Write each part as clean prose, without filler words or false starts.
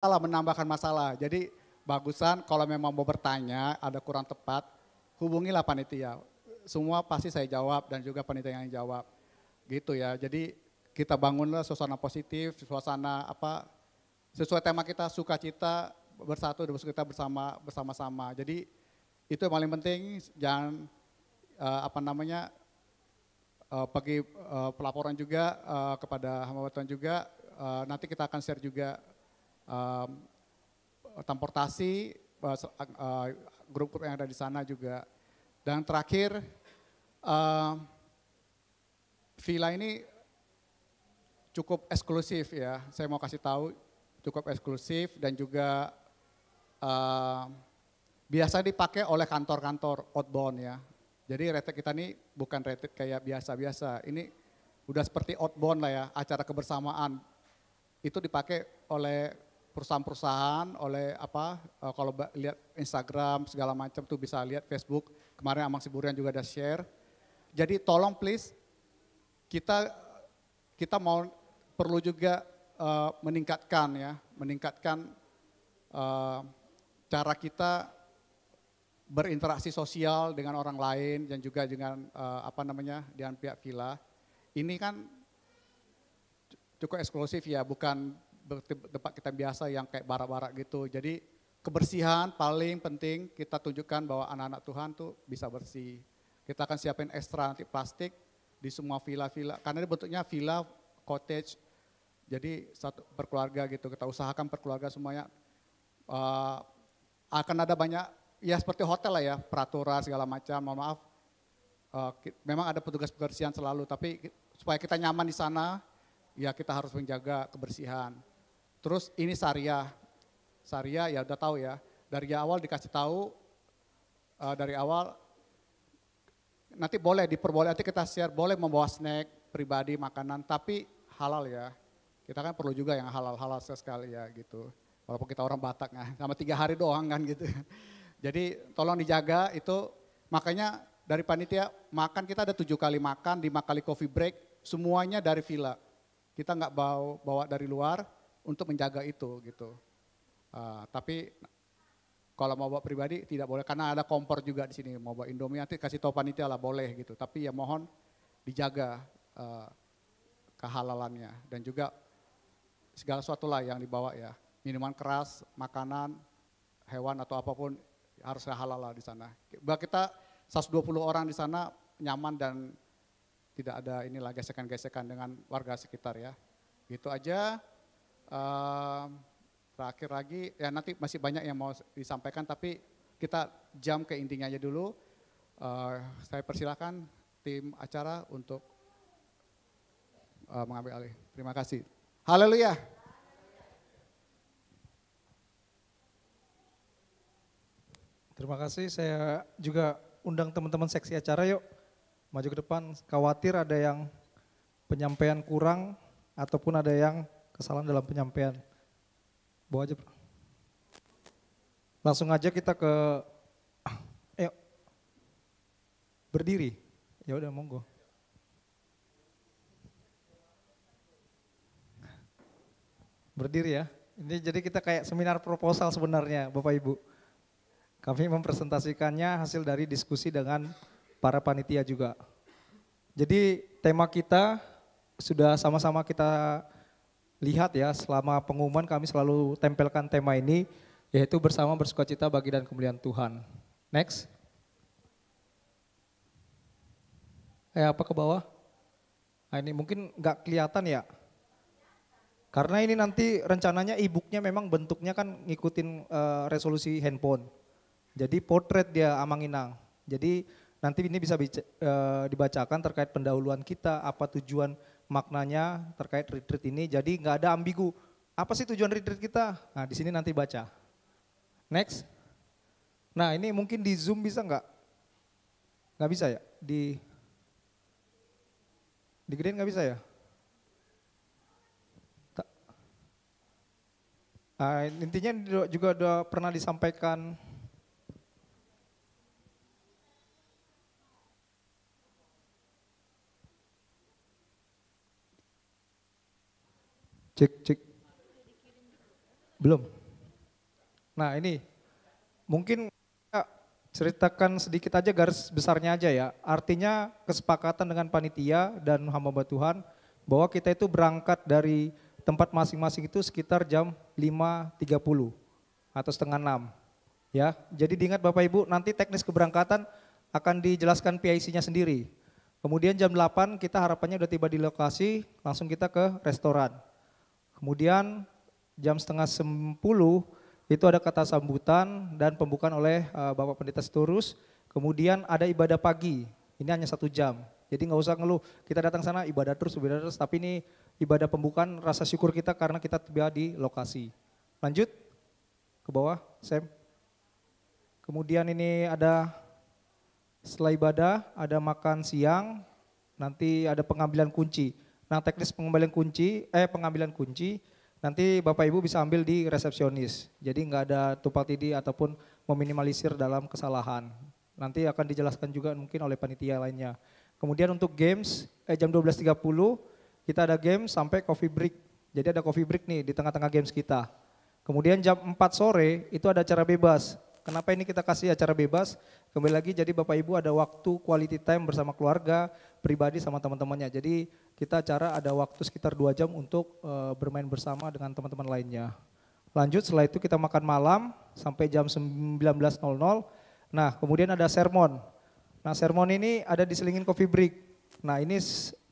masalah, menambahkan masalah. Jadi bagusan kalau memang mau bertanya ada kurang tepat, hubungilah panitia. Semua pasti saya jawab dan juga panitia yang jawab. Gitu ya. Jadi kita bangunlah suasana positif, suasana apa sesuai tema kita sukacita bersatu dan bersukacita bersama-sama. Jadi itu yang paling penting, jangan bagi pelaporan juga kepada hamba Tuhan juga. Nanti kita akan share juga transportasi grup-grup yang ada di sana juga. Dan terakhir, villa ini cukup eksklusif ya. Saya mau kasih tahu cukup eksklusif dan juga biasa dipakai oleh kantor-kantor outbound ya. Jadi retreat kita ini bukan retreat kayak biasa-biasa. Ini udah seperti outbound lah ya, acara kebersamaan. Itu dipakai oleh perusahaan-perusahaan, oleh kalau lihat Instagram segala macam tuh bisa lihat Facebook. Kemarin Amang Siburian juga ada share. Jadi tolong please kita mau perlu juga meningkatkan cara kita berinteraksi sosial dengan orang lain dan juga dengan dengan pihak villa. Ini kan cukup eksklusif ya, bukan tempat kita biasa yang kayak barak-barak gitu. Jadi kebersihan paling penting, kita tunjukkan bahwa anak-anak Tuhan tuh bisa bersih. Kita akan siapin ekstra nanti plastik di semua villa-villa, karena ini bentuknya villa, cottage, jadi satu berkeluarga gitu. Kita usahakan berkeluarga semuanya. Akan ada banyak, ya seperti hotel lah ya, peraturan segala macam, mohon maaf. Memang ada petugas kebersihan selalu, tapi supaya kita nyaman di sana, ya kita harus menjaga kebersihan. Terus ini syariah ya udah tahu ya, dari awal dikasih tahu, dari awal nanti boleh diperboleh, nanti kita share, boleh membawa snack pribadi, makanan, tapi halal ya. Kita kan perlu juga yang halal-halal sekali ya gitu. Walaupun kita orang Batak kan, sama 3 hari doang kan gitu. Jadi tolong dijaga itu, makanya dari panitia makan kita ada 7 kali makan, 5 kali coffee break, semuanya dari villa. Kita nggak bawa dari luar untuk menjaga itu gitu. Tapi kalau mau bawa pribadi tidak boleh, karena ada kompor juga di sini. Mau bawa Indomie nanti kasih tahu panitia lah boleh gitu. Tapi ya mohon dijaga kehalalannya dan juga segala sesuatu lah yang dibawa ya. Minuman keras, makanan, hewan atau apapun harus halal lah di sana. Kita 120 orang di sana nyaman dan tidak ada inilah gesekan-gesekan dengan warga sekitar ya. Gitu aja. Terakhir lagi ya, nanti masih banyak yang mau disampaikan tapi kita jam ke intinya aja dulu. Saya persilakan tim acara untuk mengambil alih. Terima kasih. Haleluya. Terima kasih, saya juga undang teman-teman seksi acara yuk maju ke depan. Khawatir ada yang penyampaian kurang ataupun ada yang kesalahan dalam penyampaian. Bawa aja. Langsung aja kita ke berdiri. Ya udah monggo. Berdiri ya. Ini jadi kita kayak seminar proposal sebenarnya Bapak Ibu. Kami mempresentasikannya hasil dari diskusi dengan para panitia juga. Jadi tema kita sudah sama-sama kita lihat ya, selama pengumuman kami selalu tempelkan tema ini, yaitu bersama bersukacita bagi dan kemuliaan Tuhan. Next. Apa ke bawah? Nah, ini mungkin nggak kelihatan ya. Karena ini nanti rencananya e-booknya memang bentuknya kan ngikutin resolusi handphone. Jadi potret dia Amanginang. Jadi nanti ini bisa dibacakan terkait pendahuluan kita, apa tujuan maknanya terkait retreat ini. Jadi nggak ada ambigu. Apa sih tujuan retreat kita? Nah di sini nanti baca. Next. Nah ini mungkin di Zoom bisa nggak? Nggak bisa ya? Digedein nggak bisa ya? Intinya juga udah pernah disampaikan. Cek. Belum. Nah ini mungkin ya, ceritakan sedikit aja garis besarnya aja ya. Artinya kesepakatan dengan panitia dan hamba Tuhan bahwa kita itu berangkat dari tempat masing-masing itu sekitar jam 5.30 atau setengah 6. Ya, jadi diingat Bapak Ibu nanti teknis keberangkatan akan dijelaskan PIC-nya sendiri. Kemudian jam 8 kita harapannya udah tiba di lokasi, langsung kita ke restoran. Kemudian jam setengah 10 itu ada kata sambutan dan pembukaan oleh Bapak Pendeta Sitorus. Kemudian ada ibadah pagi, ini hanya 1 jam. Jadi nggak usah ngeluh, kita datang sana ibadah terus, tapi ini ibadah pembukaan rasa syukur kita karena kita tiba di lokasi. Lanjut ke bawah, Sam. Kemudian ini ada setelah ibadah, ada makan siang, nanti ada pengambilan kunci. Nah teknis pengambilan kunci, nanti Bapak Ibu bisa ambil di resepsionis. Jadi nggak ada tumpang tindih ataupun meminimalisir dalam kesalahan. Nanti akan dijelaskan juga mungkin oleh panitia lainnya. Kemudian untuk games, jam 12.30 kita ada games sampai coffee break. Jadi ada coffee break nih di tengah-tengah games kita. Kemudian jam 4 sore itu ada acara bebas. Kenapa ini kita kasih acara bebas? Kembali lagi jadi Bapak Ibu ada waktu quality time bersama keluarga, pribadi sama teman-temannya. Jadi kita acara ada waktu sekitar 2 jam untuk bermain bersama dengan teman-teman lainnya. Lanjut setelah itu kita makan malam sampai jam 19.00. Nah kemudian ada sermon. Nah sermon ini ada diselingin coffee break. Nah ini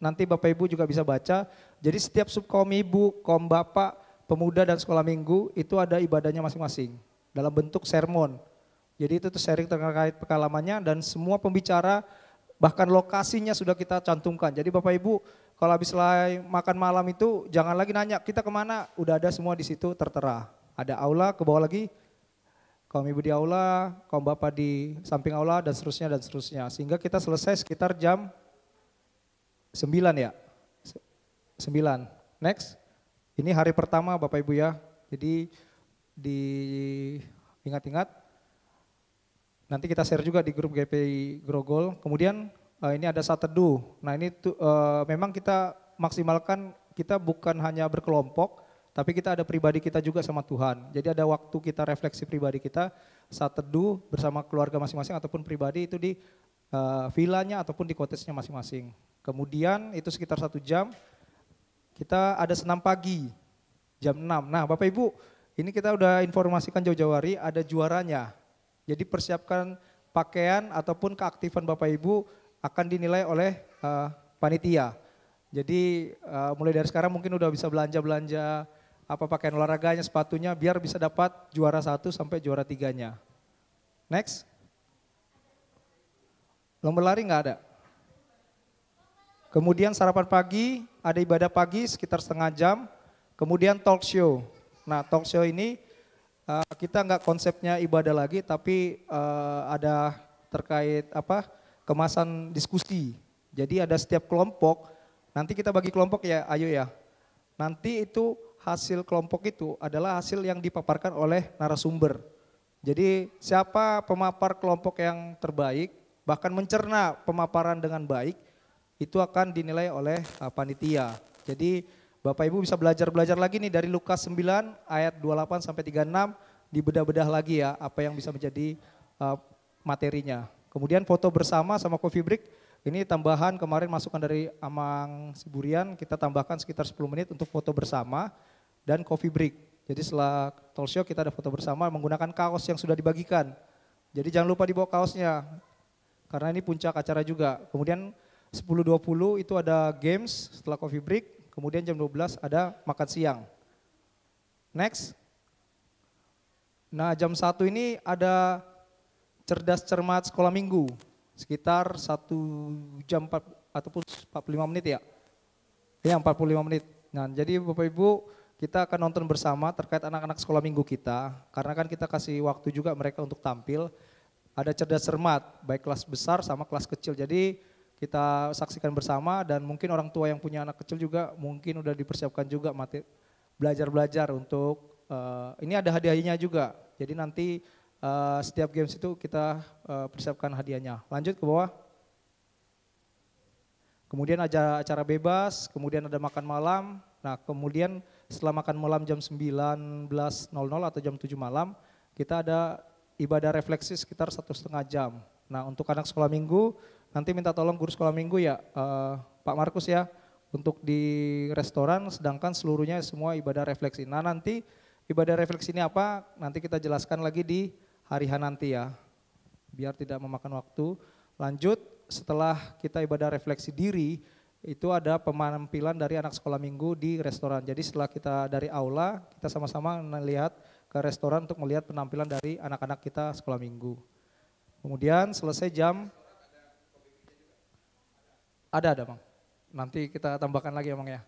nanti Bapak Ibu juga bisa baca. Jadi setiap subkom ibu, kom bapak, pemuda dan sekolah minggu itu ada ibadahnya masing-masing dalam bentuk sermon. Jadi itu tuh sharing terkait pengalamannya dan semua pembicara bahkan lokasinya sudah kita cantumkan. Jadi Bapak Ibu kalau habis selesai makan malam itu jangan lagi nanya kita kemana, udah ada semua di situ tertera. Ada aula ke bawah lagi, kaum ibu di aula, kaum bapak di samping aula dan seterusnya. Sehingga kita selesai sekitar jam 9 ya. 9. Next. Ini hari pertama Bapak Ibu ya. Jadi diingat-ingat. Nanti kita share juga di grup GPI Grogol. Kemudian ini ada saat teduh. Nah ini memang kita maksimalkan kita bukan hanya berkelompok, tapi kita ada pribadi kita juga sama Tuhan. Jadi ada waktu kita refleksi pribadi kita saat teduh bersama keluarga masing-masing ataupun pribadi itu di villanya ataupun di cottage-nya masing-masing. Kemudian itu sekitar 1 jam kita ada senam pagi jam 6. Nah Bapak Ibu ini kita udah informasikan jauh-jauh hari ada juaranya. Jadi persiapkan pakaian ataupun keaktifan Bapak Ibu akan dinilai oleh panitia. Jadi mulai dari sekarang mungkin udah bisa belanja-belanja apa pakaian olahraganya, sepatunya biar bisa dapat juara 1 sampai juara 3-nya. Next. Lomba lari nggak ada. Kemudian sarapan pagi, ada ibadah pagi sekitar setengah jam. Kemudian talk show. Nah talk show ini kita nggak konsepnya ibadah lagi, tapi ada terkait kemasan diskusi. Jadi ada setiap kelompok, nanti kita bagi kelompok ya, ayo ya. Nanti itu hasil kelompok itu adalah hasil yang dipaparkan oleh narasumber. Jadi siapa pemapar kelompok yang terbaik, bahkan mencerna pemaparan dengan baik, itu akan dinilai oleh panitia. Jadi Bapak Ibu bisa belajar lagi nih dari Lukas 9 ayat 28 sampai 36, dibedah-bedah lagi ya apa yang bisa menjadi materinya. Kemudian foto bersama sama coffee break, ini tambahan kemarin masukan dari Amang Siburian, kita tambahkan sekitar 10 menit untuk foto bersama dan coffee break. Jadi setelah talk show kita ada foto bersama menggunakan kaos yang sudah dibagikan. Jadi jangan lupa dibawa kaosnya, karena ini puncak acara juga. Kemudian 10.20 itu ada games setelah coffee break. Kemudian jam 12 ada makan siang. Next. Nah jam 1 ini ada cerdas cermat sekolah minggu. Sekitar 1 jam 4 ataupun 45 menit ya. Ya 45 menit. Nah jadi Bapak Ibu kita akan nonton bersama terkait anak-anak sekolah minggu kita. Karena kan kita kasih waktu juga mereka untuk tampil. Ada cerdas cermat baik kelas besar sama kelas kecil. Jadi kita saksikan bersama dan mungkin orang tua yang punya anak kecil juga mungkin udah dipersiapkan juga belajar untuk ini ada hadiahnya juga. Jadi nanti setiap games itu kita persiapkan hadiahnya. Lanjut ke bawah. Kemudian ada acara bebas, kemudian ada makan malam. Nah kemudian setelah makan malam jam 19.00 atau jam 7 malam, kita ada ibadah refleksi sekitar 1,5 jam. Nah untuk anak sekolah minggu, nanti minta tolong guru sekolah minggu ya, Pak Markus ya, untuk di restoran, sedangkan seluruhnya semua ibadah refleksi. Nah nanti ibadah refleksi ini apa, nanti kita jelaskan lagi di hari H nanti ya, biar tidak memakan waktu. Lanjut, setelah kita ibadah refleksi diri, itu ada penampilan dari anak sekolah minggu di restoran. Jadi setelah kita dari aula, kita sama-sama melihat ke restoran untuk melihat penampilan dari anak-anak kita sekolah minggu. Kemudian selesai jam, ada Bang. Nanti kita tambahkan lagi ya Bang ya.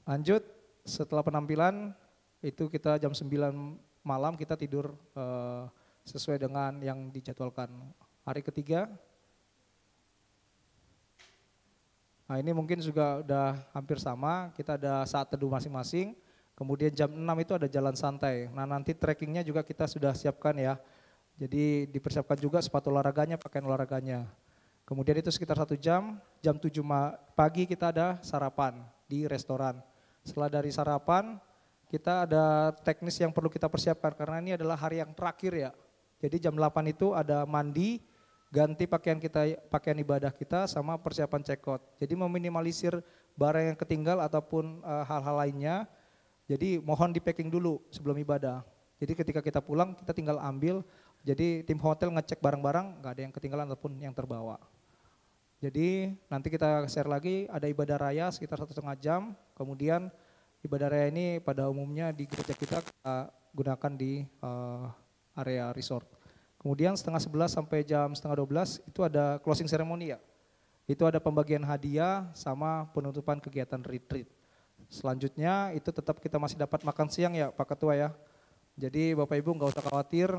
Lanjut, setelah penampilan, itu kita jam 9 malam kita tidur sesuai dengan yang dijadwalkan. Hari ketiga, nah ini mungkin juga udah hampir sama, kita ada saat teduh masing-masing, kemudian jam 6 itu ada jalan santai. Nah nanti trekkingnya juga kita sudah siapkan ya, jadi dipersiapkan juga sepatu olahraganya, pakaian olahraganya. Kemudian itu sekitar 1 jam, jam 7 pagi kita ada sarapan di restoran. Setelah dari sarapan, kita ada teknis yang perlu kita persiapkan karena ini adalah hari yang terakhir ya. Jadi jam 8 itu ada mandi, ganti pakaian ibadah kita sama persiapan check-out. Jadi meminimalisir barang yang ketinggal ataupun hal-hal lainnya. Jadi mohon di packing dulu sebelum ibadah. Jadi ketika kita pulang kita tinggal ambil. Jadi tim hotel ngecek barang-barang, nggak ada yang ketinggalan ataupun yang terbawa. Jadi nanti kita share lagi, ada ibadah raya sekitar 1,5 jam. Kemudian ibadah raya ini pada umumnya di gereja kita gunakan di area resort. Kemudian setengah 11 sampai jam setengah 12 itu ada closing ceremony ya. Itu ada pembagian hadiah sama penutupan kegiatan retreat. Selanjutnya itu tetap kita masih dapat makan siang ya Pak Ketua ya. Jadi Bapak Ibu nggak usah khawatir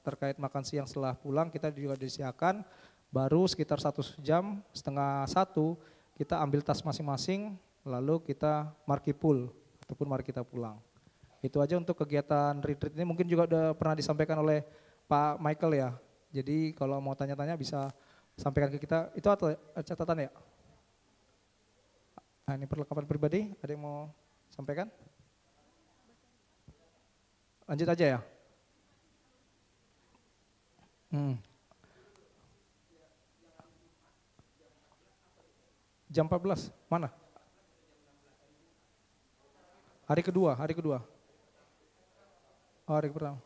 terkait makan siang setelah pulang, kita juga disediakan. Baru sekitar 1 jam, setengah 1 kita ambil tas masing-masing lalu kita marki pool ataupun mari kita pulang. Itu aja untuk kegiatan retreat ini, mungkin juga udah pernah disampaikan oleh Pak Michael ya. Jadi kalau mau tanya-tanya bisa sampaikan ke kita. Itu atau catatan ya? Nah, ini perlengkapan pribadi, ada yang mau sampaikan? Lanjut aja ya. Jam 14, mana? Hari kedua. Oh, hari pertama.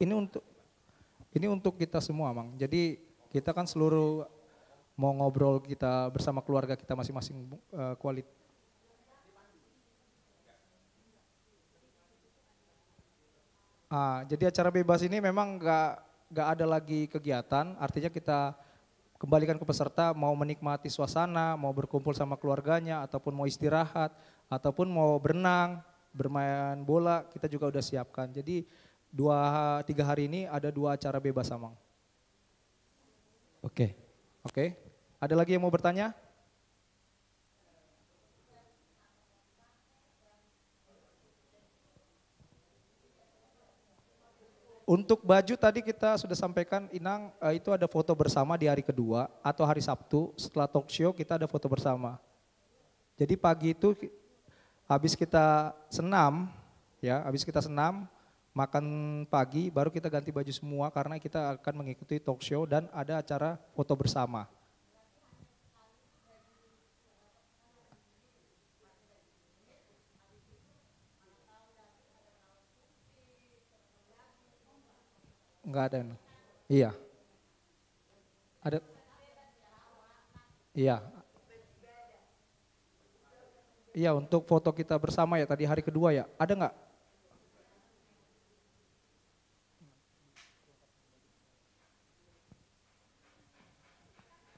Ini untuk kita semua, Mang. Jadi kita kan seluruh mau ngobrol kita bersama keluarga kita masing-masing kualitas. Jadi acara bebas ini memang nggak ada lagi kegiatan, artinya kita kembalikan ke peserta mau menikmati suasana, mau berkumpul sama keluarganya, ataupun mau istirahat, ataupun mau berenang, bermain bola, kita juga udah siapkan. Jadi 2-3 hari ini ada 2 acara bebas, Amang. Oke. Ada lagi yang mau bertanya? Untuk baju tadi kita sudah sampaikan, Inang, itu ada foto bersama di hari kedua atau hari Sabtu setelah talk show kita ada foto bersama. Jadi pagi itu habis kita senam, makan pagi, baru kita ganti baju semua karena kita akan mengikuti talk show dan ada acara foto bersama. Enggak ada. Iya. Ada. Iya. Iya, untuk foto kita bersama ya tadi hari kedua ya. Ada enggak?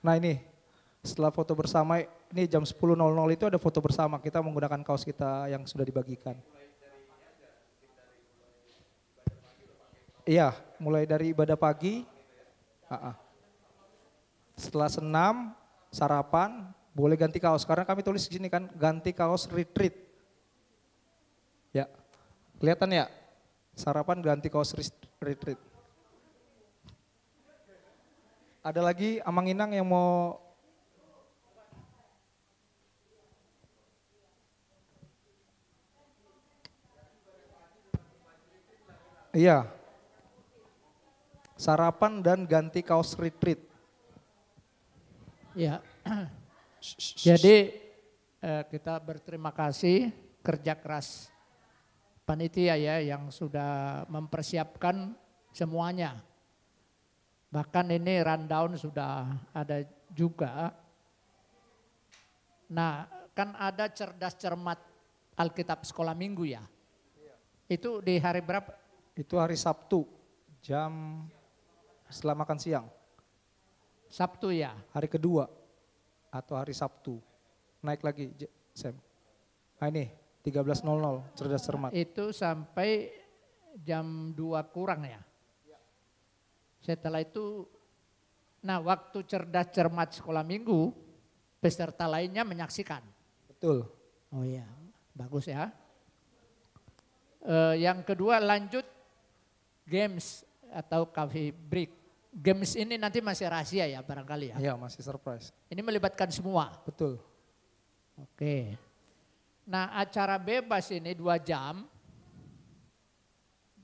Nah ini, setelah foto bersama, ini jam 10.00 itu ada foto bersama, kita menggunakan kaos kita yang sudah dibagikan. Iya, mulai dari ibadah pagi, setelah senam, sarapan, boleh ganti kaos. Karena kami tulis di sini kan, ganti kaos retreat. Ya, kelihatan ya, sarapan ganti kaos retreat. Ada lagi Amang Inang yang mau. Iya. Sarapan dan ganti kaos retreat. Ya. Jadi kita berterima kasih kerja keras panitia ya yang sudah mempersiapkan semuanya. Bahkan ini rundown sudah ada juga. Nah, kan ada cerdas cermat Alkitab sekolah minggu ya. Itu di hari berapa? Itu hari Sabtu setelah makan siang. Sabtu ya. Hari kedua atau hari Sabtu. Naik lagi Sam. Nah ini 13.00 cerdas cermat. Itu sampai jam 2 kurang ya. Setelah itu, nah waktu cerdas cermat sekolah minggu, peserta lainnya menyaksikan. Betul. Oh iya, bagus ya. Yang kedua lanjut games atau coffee break. Games ini nanti masih rahasia ya barangkali ya. Iya masih surprise. Ini melibatkan semua. Betul. Oke. Nah acara bebas ini 2 jam.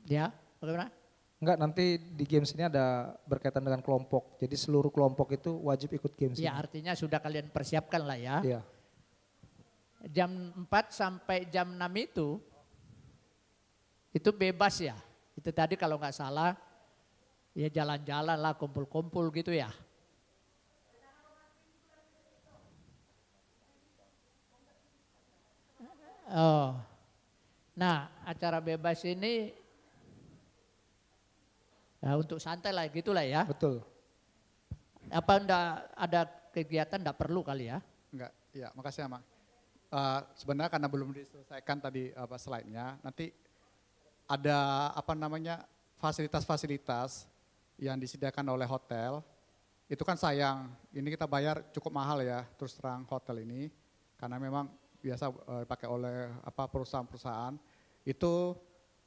Ya, bagaimana? Enggak, nanti di games ini ada berkaitan dengan kelompok. Jadi seluruh kelompok itu wajib ikut games Ya ini. artinya sudah kalian persiapkan lah ya. Iya. Jam 4 sampai jam 6 itu bebas ya. Itu tadi kalau nggak salah ya jalan-jalan lah, kumpul-kumpul gitu ya. Oh, nah acara bebas ini ya untuk santai lah gitulah ya. Betul. Apa enggak ada kegiatan enggak perlu kali ya? Enggak, ya makasih ya Mak. Sebenarnya karena belum diselesaikan tadi slide-nya, nanti ada fasilitas-fasilitas yang disediakan oleh hotel. Itu kan sayang, ini kita bayar cukup mahal ya terus terang hotel ini. Karena memang biasa dipakai oleh perusahaan-perusahaan. Itu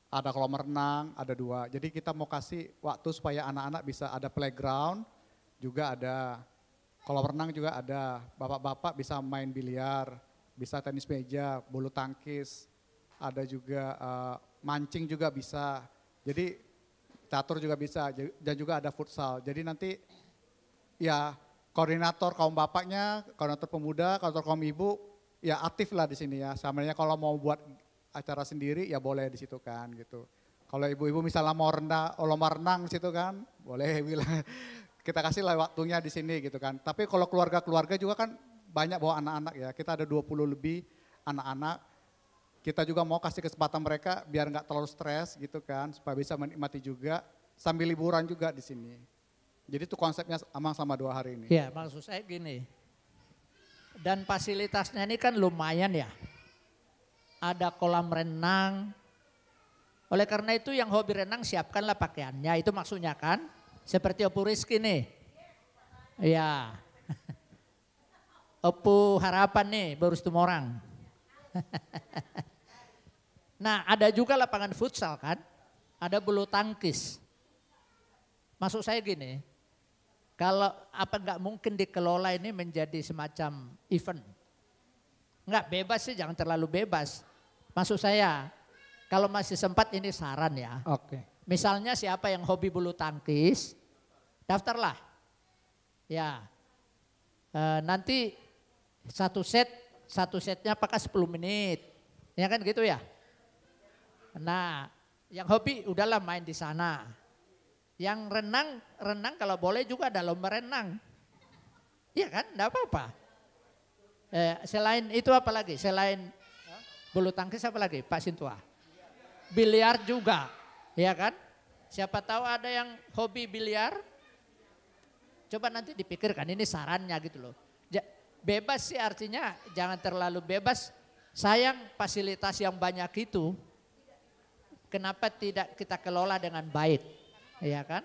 ada kolam renang, ada 2. Jadi kita mau kasih waktu supaya anak-anak bisa ada playground, juga ada kolam renang juga ada. Bapak-bapak bisa main biliar, bisa tenis meja, bulu tangkis, ada juga mancing juga bisa. Jadi catur juga bisa dan juga ada futsal. Jadi nanti ya koordinator kaum bapaknya, koordinator pemuda, koordinator kaum ibu ya aktif lah di sini ya. Sebenarnya kalau mau buat acara sendiri ya boleh di situ kan gitu. Kalau ibu-ibu misalnya mau lomba renang di situ kan, boleh bilang. Kita kasih lah waktunya di sini gitu kan. Tapi kalau keluarga-keluarga juga kan banyak bawa anak-anak ya. Kita ada 20 lebih anak-anak. Kita juga mau kasih kesempatan mereka biar nggak terlalu stres gitu kan. Supaya bisa menikmati juga sambil liburan juga di sini. Jadi itu konsepnya Amang sama 2 hari ini. Ya maksud saya gini. Dan fasilitasnya ini kan lumayan ya. Ada kolam renang. Oleh karena itu yang hobi renang siapkanlah pakaiannya. Itu maksudnya kan. Seperti Opu Rizky nih. Ya. Opu Harapan nih baru orang. Nah ada juga lapangan futsal kan. Ada bulu tangkis. Maksud saya gini. Kalau nggak mungkin dikelola ini menjadi semacam event. Nggak bebas sih, jangan terlalu bebas. Maksud saya kalau masih sempat ini saran ya. Oke. Misalnya siapa yang hobi bulu tangkis, daftarlah. Ya, nanti satu setnya apakah 10 menit, ya kan gitu ya. Nah, yang hobi udahlah main di sana. Yang renang kalau boleh juga ada lomba renang. Iya kan, enggak apa-apa. Selain itu apa lagi? Selain bulu tangkis apa lagi Pak Sintua? Biliar juga. Ya kan? Siapa tahu ada yang hobi biliar. Coba nanti dipikirkan ini sarannya gitu loh. Bebas sih artinya jangan terlalu bebas. Sayang fasilitas yang banyak itu. Kenapa tidak kita kelola dengan baik? Ya kan?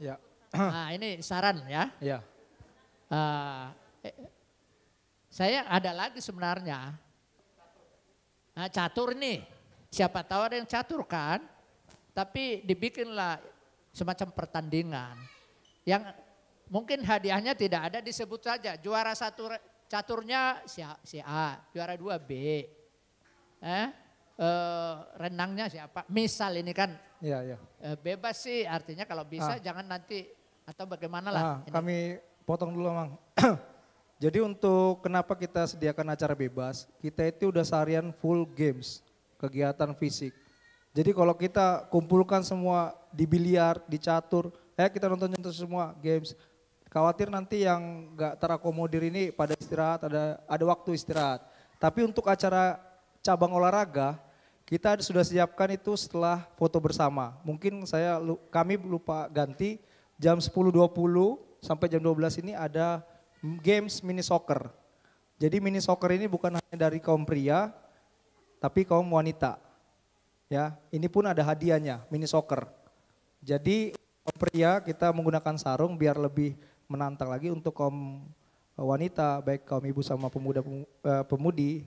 Ya. Nah ini saran ya. Ya. Saya ada lagi sebenarnya. Nah, catur nih. Siapa tahu ada yang catur kan? Tapi dibikinlah semacam pertandingan. Yang Mungkin hadiahnya tidak ada, disebut saja. Juara satu caturnya si A, juara dua B. Renangnya siapa? Misal ini kan Iya, iya. bebas sih, artinya kalau bisa jangan nanti atau bagaimana lah. Kami potong dulu, Mang. Jadi untuk kenapa kita sediakan acara bebas, kita itu udah seharian full games, kegiatan fisik. Jadi kalau kita kumpulkan semua di biliar, di catur, kita nonton semua games. Khawatir nanti yang gak terakomodir ini pada istirahat, ada waktu istirahat. Tapi untuk acara cabang olahraga, kita sudah siapkan itu setelah foto bersama. Mungkin kami lupa ganti, jam 10.20 sampai jam 12 ini ada games mini soccer. Jadi mini soccer ini bukan hanya dari kaum pria, tapi kaum wanita. Ya, ini pun ada hadiahnya, mini soccer. Jadi kaum pria kita menggunakan sarung biar lebih menantang lagi. Untuk kaum wanita, baik kaum ibu sama pemudi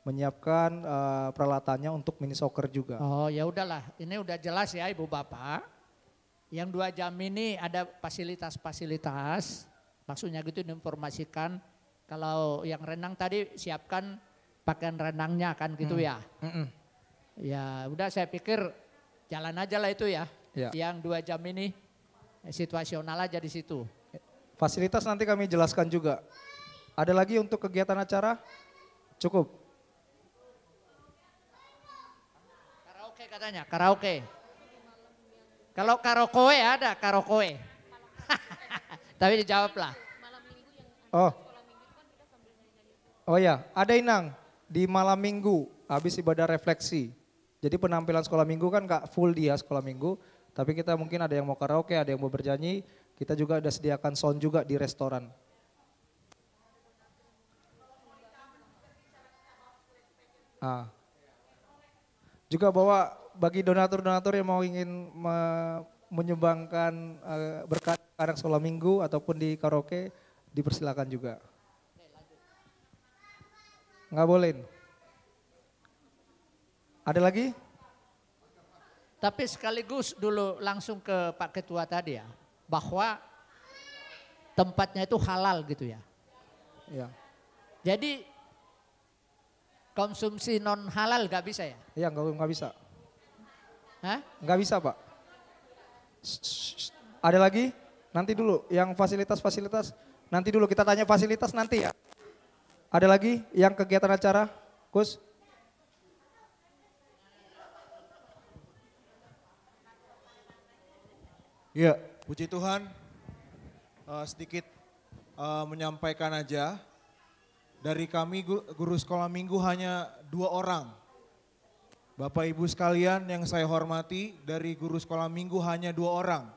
menyiapkan peralatannya untuk mini soccer juga. Oh ya udahlah, ini udah jelas ya Ibu Bapak. Yang 2 jam ini ada fasilitas-fasilitas, maksudnya gitu diinformasikan. Kalau yang renang tadi siapkan pakaian renangnya kan gitu ya. Ya udah, saya pikir jalan aja lah itu ya. Yang 2 jam ini situasional aja di situ. Fasilitas nanti kami jelaskan juga. Ada lagi untuk kegiatan acara? Cukup. Karaoke katanya, karaoke. Kalau karaoke ada, karaoke. Tapi dijawab lah. Oh ya, ada Inang di malam minggu habis ibadah refleksi. Jadi penampilan sekolah minggu kan gak full dia sekolah minggu, tapi kita mungkin ada yang mau karaoke, ada yang mau bernyanyi, kita juga ada sediakan sound juga di restoran. Juga bahwa bagi donatur-donatur yang mau ingin menyumbangkan berkat anak sekolah minggu ataupun di karaoke, dipersilakan juga. Nggak boleh. Ada lagi? Tapi sekaligus dulu langsung ke Pak Ketua tadi ya, bahwa tempatnya itu halal gitu ya. Iya. Jadi konsumsi non halal gak bisa ya? Iya, nggak bisa. Hah? Nggak bisa, Pak. Ada lagi? Nanti dulu yang fasilitas-fasilitas, nanti dulu kita tanya fasilitas nanti ya. Ada lagi yang kegiatan acara, Kus? Ya, puji Tuhan, sedikit menyampaikan aja. Dari kami guru sekolah minggu hanya 2 orang. Bapak Ibu sekalian yang saya hormati, dari guru sekolah minggu hanya 2 orang.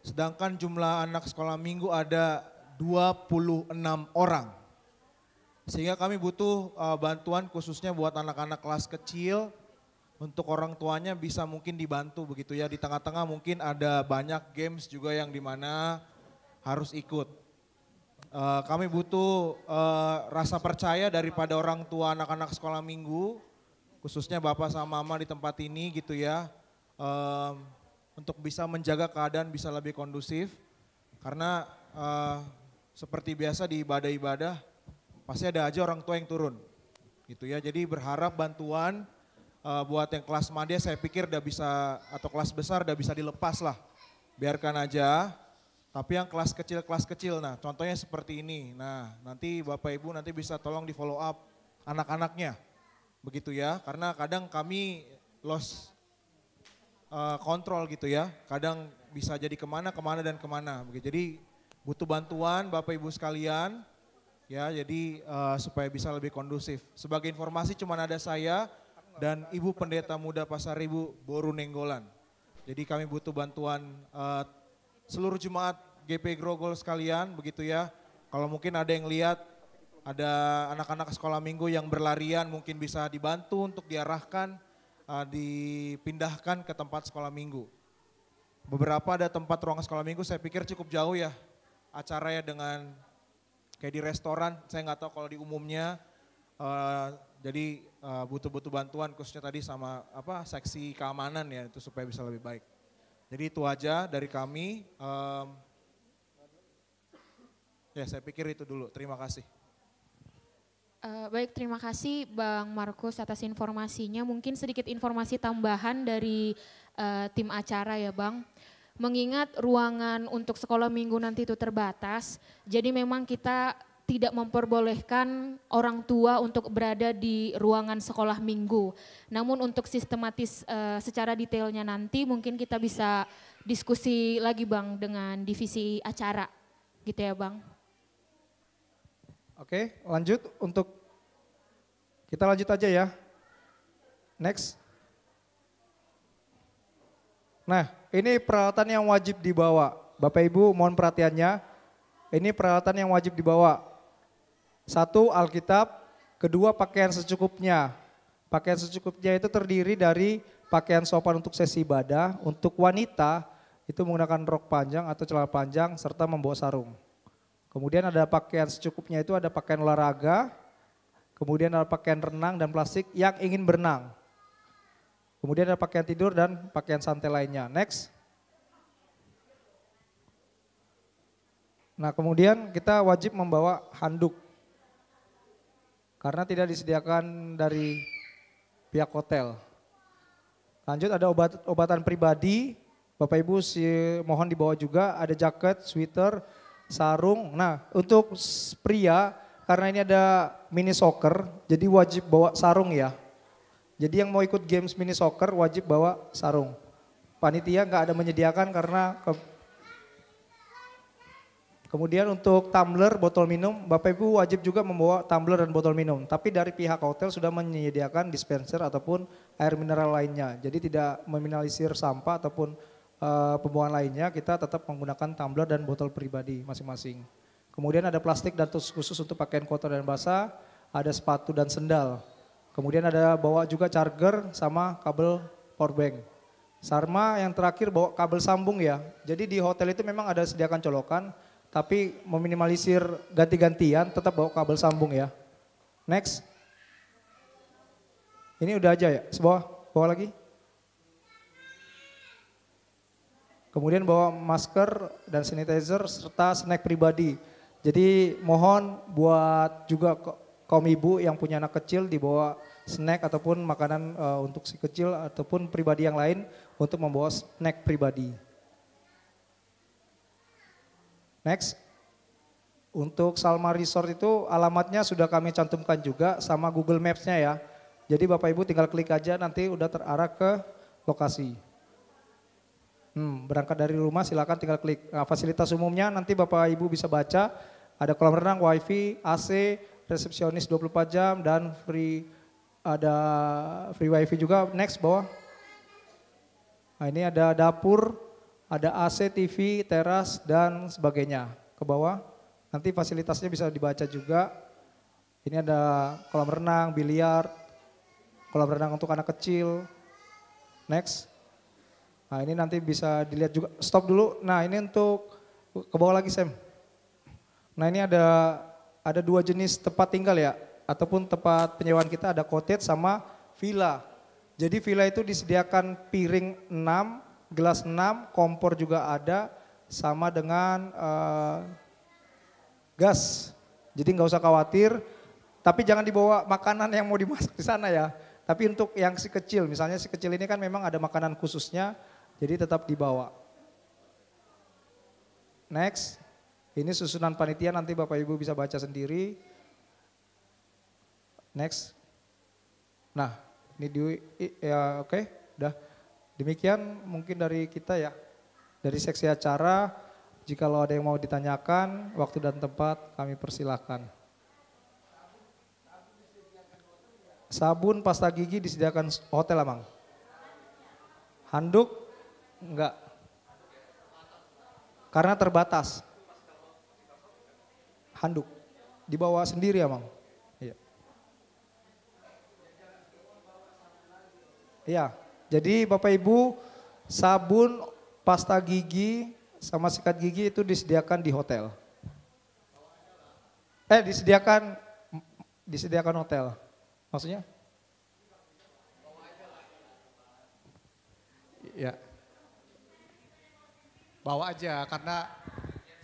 Sedangkan jumlah anak sekolah minggu ada 26 orang. Sehingga kami butuh bantuan khususnya buat anak-anak kelas kecil, untuk orang tuanya bisa mungkin dibantu begitu ya. Di tengah-tengah mungkin ada banyak games juga yang dimana harus ikut. Kami butuh rasa percaya daripada orang tua anak-anak sekolah minggu, khususnya bapak sama mama di tempat ini gitu ya, untuk bisa menjaga keadaan bisa lebih kondusif. Karena seperti biasa di ibadah-ibadah, pasti ada aja orang tua yang turun gitu ya. Jadi berharap bantuan buat yang kelas madya saya pikir udah bisa, atau kelas besar udah bisa dilepas lah. Biarkan aja, tapi yang kelas kecil, nah contohnya seperti ini. Nah nanti Bapak Ibu nanti bisa tolong di follow up anak-anaknya. Begitu ya, karena kadang kami lost kontrol gitu ya. Kadang bisa jadi kemana dan kemana. Jadi butuh bantuan Bapak Ibu sekalian. Ya, jadi supaya bisa lebih kondusif. Sebagai informasi cuma ada saya dan Ibu Pendeta Muda Pasar Ibu Boru Nenggolan. Jadi kami butuh bantuan seluruh jemaat GP Grogol sekalian begitu ya. Kalau mungkin ada yang lihat ada anak-anak sekolah minggu yang berlarian mungkin bisa dibantu untuk diarahkan, dipindahkan ke tempat sekolah minggu. Beberapa ada tempat ruang sekolah minggu saya pikir cukup jauh ya acaranya dengan kayak di restoran, saya nggak tahu kalau di umumnya. Jadi butuh bantuan khususnya tadi sama seksi keamanan ya itu supaya bisa lebih baik. Jadi itu aja dari kami. Ya, saya pikir itu dulu. Terima kasih. Baik, terima kasih Bang Markus atas informasinya. Mungkin sedikit informasi tambahan dari tim acara ya Bang. Mengingat ruangan untuk sekolah minggu nanti itu terbatas, jadi memang kita tidak memperbolehkan orang tua untuk berada di ruangan sekolah minggu. Namun untuk sistematis secara detailnya nanti mungkin kita bisa diskusi lagi Bang dengan divisi acara gitu ya Bang. Oke, lanjut kita lanjut aja ya. Next. Nah, ini peralatan yang wajib dibawa. Bapak Ibu mohon perhatiannya. Ini peralatan yang wajib dibawa. 1, Alkitab. 2, pakaian secukupnya. Pakaian secukupnya itu terdiri dari pakaian sopan untuk sesi ibadah. Untuk wanita itu menggunakan rok panjang atau celana panjang serta membawa sarung. Kemudian ada pakaian secukupnya itu ada pakaian olahraga. Kemudian ada pakaian renang dan plastik yang ingin berenang. Kemudian ada pakaian tidur dan pakaian santai lainnya. Next. Nah, kemudian kita wajib membawa handuk. Karena tidak disediakan dari pihak hotel. Lanjut ada obatan pribadi. Bapak Ibu mohon dibawa juga, ada jaket, sweater, sarung. Nah, untuk pria karena ini ada mini soccer, jadi wajib bawa sarung ya. Jadi yang mau ikut games mini soccer wajib bawa sarung. Panitia nggak ada menyediakan karena kemudian untuk tumbler, botol minum, Bapak Ibu wajib juga membawa tumbler dan botol minum. Tapi dari pihak hotel sudah menyediakan dispenser ataupun air mineral lainnya. Jadi tidak meminimalisir sampah ataupun pembuangan lainnya, kita tetap menggunakan tumbler dan botol pribadi masing-masing. Kemudian ada plastik dan tus khusus untuk pakaian kotor dan basah, ada sepatu dan sendal. Kemudian ada bawa juga charger sama kabel power bank. Sama yang terakhir bawa kabel sambung ya. Jadi di hotel itu memang ada sediakan colokan, tapi meminimalisir ganti-gantian tetap bawa kabel sambung ya. Next. Ini udah aja ya, bawa lagi. Kemudian bawa masker dan sanitizer serta snack pribadi. Jadi mohon buat juga kaum ibu yang punya anak kecil dibawa snack ataupun makanan untuk si kecil ataupun pribadi yang lain untuk membawa snack pribadi. Next. Untuk Salma Resort itu alamatnya sudah kami cantumkan juga sama Google Maps-nya ya. Jadi Bapak Ibu tinggal klik aja nanti udah terarah ke lokasi. Berangkat dari rumah silakan tinggal klik. Nah, fasilitas umumnya nanti Bapak Ibu bisa baca, ada kolam renang, wifi, AC, resepsionis 24 jam dan ada free wifi juga. Next bawah. Nah, ini ada dapur, ada AC, TV, teras dan sebagainya. Ke bawah. Nanti fasilitasnya bisa dibaca juga. Ini ada kolam renang, biliar, kolam renang untuk anak kecil. Next. Nah ini nanti bisa dilihat juga, stop dulu. Nah ini untuk, ke bawah lagi Sam. Nah ini ada 2 jenis tempat tinggal ya, ataupun tempat penyewaan kita ada cottage sama villa. Jadi villa itu disediakan piring 6, gelas 6, kompor juga ada, sama dengan gas. Jadi nggak usah khawatir, tapi jangan dibawa makanan yang mau dimasak di sana ya. Tapi untuk yang si kecil, misalnya si kecil ini kan memang ada makanan khususnya, jadi tetap dibawa. Next, ini susunan panitia nanti Bapak Ibu bisa baca sendiri. Next. Nah, ini ya oke, udah. Demikian mungkin dari kita ya. Dari seksi acara, jikalau ada yang mau ditanyakan, waktu dan tempat kami persilahkan. Sabun, pasta gigi disediakan hotel Amang. Handuk enggak. Karena terbatas. Handuk dibawa sendiri Amang. Iya. Iya. Jadi Bapak Ibu, sabun, pasta gigi sama sikat gigi itu disediakan di hotel. Disediakan hotel. Maksudnya? Ya. Bawa aja karena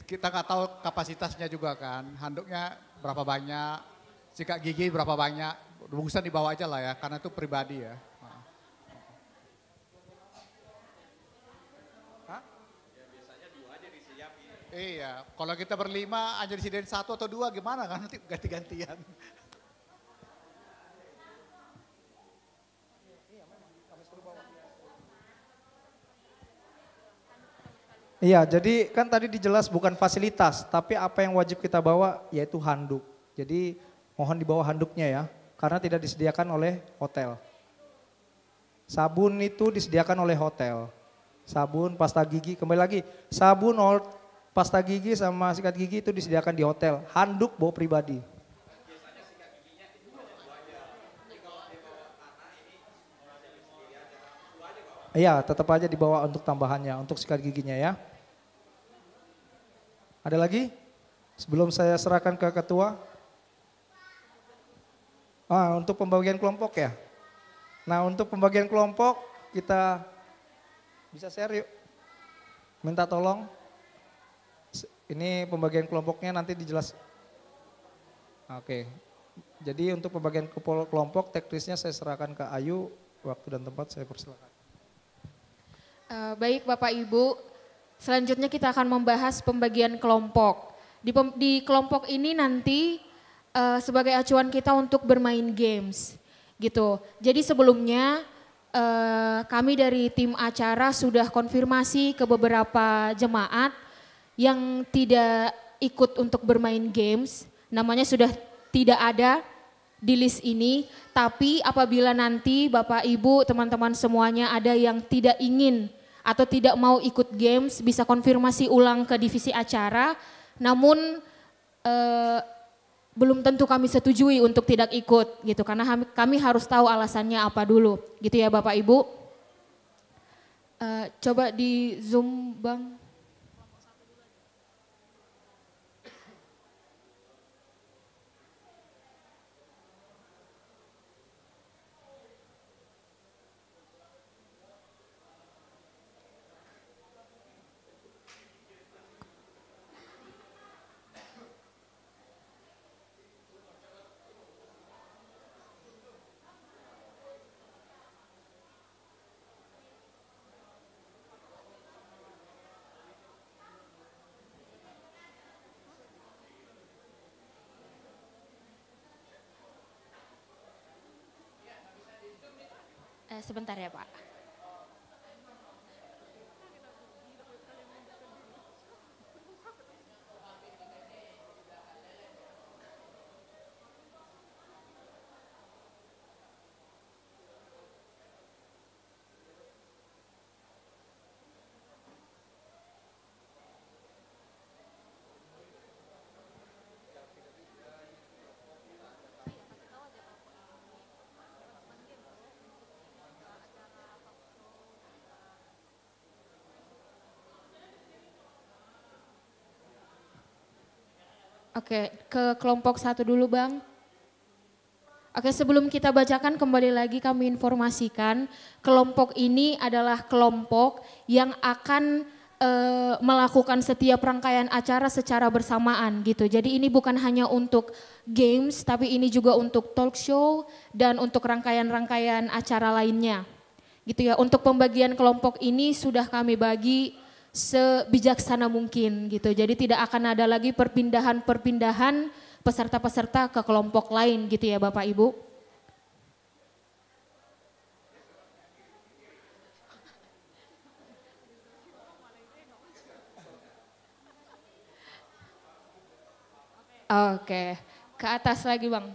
kita nggak tahu kapasitasnya juga kan. Handuknya berapa banyak, sikat gigi berapa banyak, bungkusan dibawa aja lah ya, karena itu pribadi ya. Iya, kalau kita berlima aja disediain 1 atau 2 gimana kan nanti ganti-gantian. Iya, jadi kan tadi dijelas bukan fasilitas, tapi apa yang wajib kita bawa yaitu handuk. Jadi mohon dibawa handuknya ya, karena tidak disediakan oleh hotel. Sabun itu disediakan oleh hotel. Sabun, pasta gigi, kembali lagi, sabun, pasta gigi sama sikat gigi itu disediakan di hotel. Handuk bawa pribadi. Iya, tetap aja dibawa untuk tambahannya, untuk sikat giginya ya. Ada lagi? Sebelum saya serahkan ke ketua. Untuk pembagian kelompok ya. Nah, untuk pembagian kelompok kita bisa share yuk. Minta tolong. Ini pembagian kelompoknya nanti dijelas. Oke. Jadi untuk pembagian kelompok teknisnya saya serahkan ke Ayu. Waktu dan tempat saya persilakan. Baik Bapak Ibu, selanjutnya kita akan membahas pembagian kelompok. Di kelompok ini nanti sebagai acuan kita untuk bermain games gitu. Jadi sebelumnya kami dari tim acara sudah konfirmasi ke beberapa jemaat yang tidak ikut untuk bermain games, namanya sudah tidak ada di list ini. Tapi apabila nanti Bapak Ibu teman-teman semuanya ada yang tidak ingin atau tidak mau ikut games, bisa konfirmasi ulang ke divisi acara. Namun belum tentu kami setujui untuk tidak ikut gitu, karena kami harus tahu alasannya apa dulu gitu ya Bapak Ibu. Coba di zoom Bang. Sebentar ya Pak. Oke, ke kelompok 1 dulu Bang. Oke, sebelum kita bacakan kembali lagi kami informasikan, kelompok ini adalah kelompok yang akan melakukan setiap rangkaian acara secara bersamaan gitu. Jadi ini bukan hanya untuk games, tapi ini juga untuk talk show dan untuk rangkaian-rangkaian acara lainnya. Gitu ya, untuk pembagian kelompok ini sudah kami bagi sebijaksana mungkin gitu. Jadi tidak akan ada lagi perpindahan-perpindahan peserta-peserta ke kelompok lain gitu ya Bapak Ibu. Oke, ke atas lagi Bang.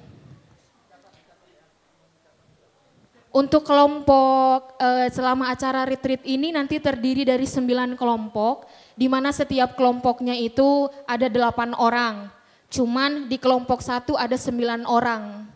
Untuk kelompok selama acara retreat ini nanti terdiri dari 9 kelompok, di mana setiap kelompoknya itu ada 8 orang. Cuman di kelompok 1 ada 9 orang.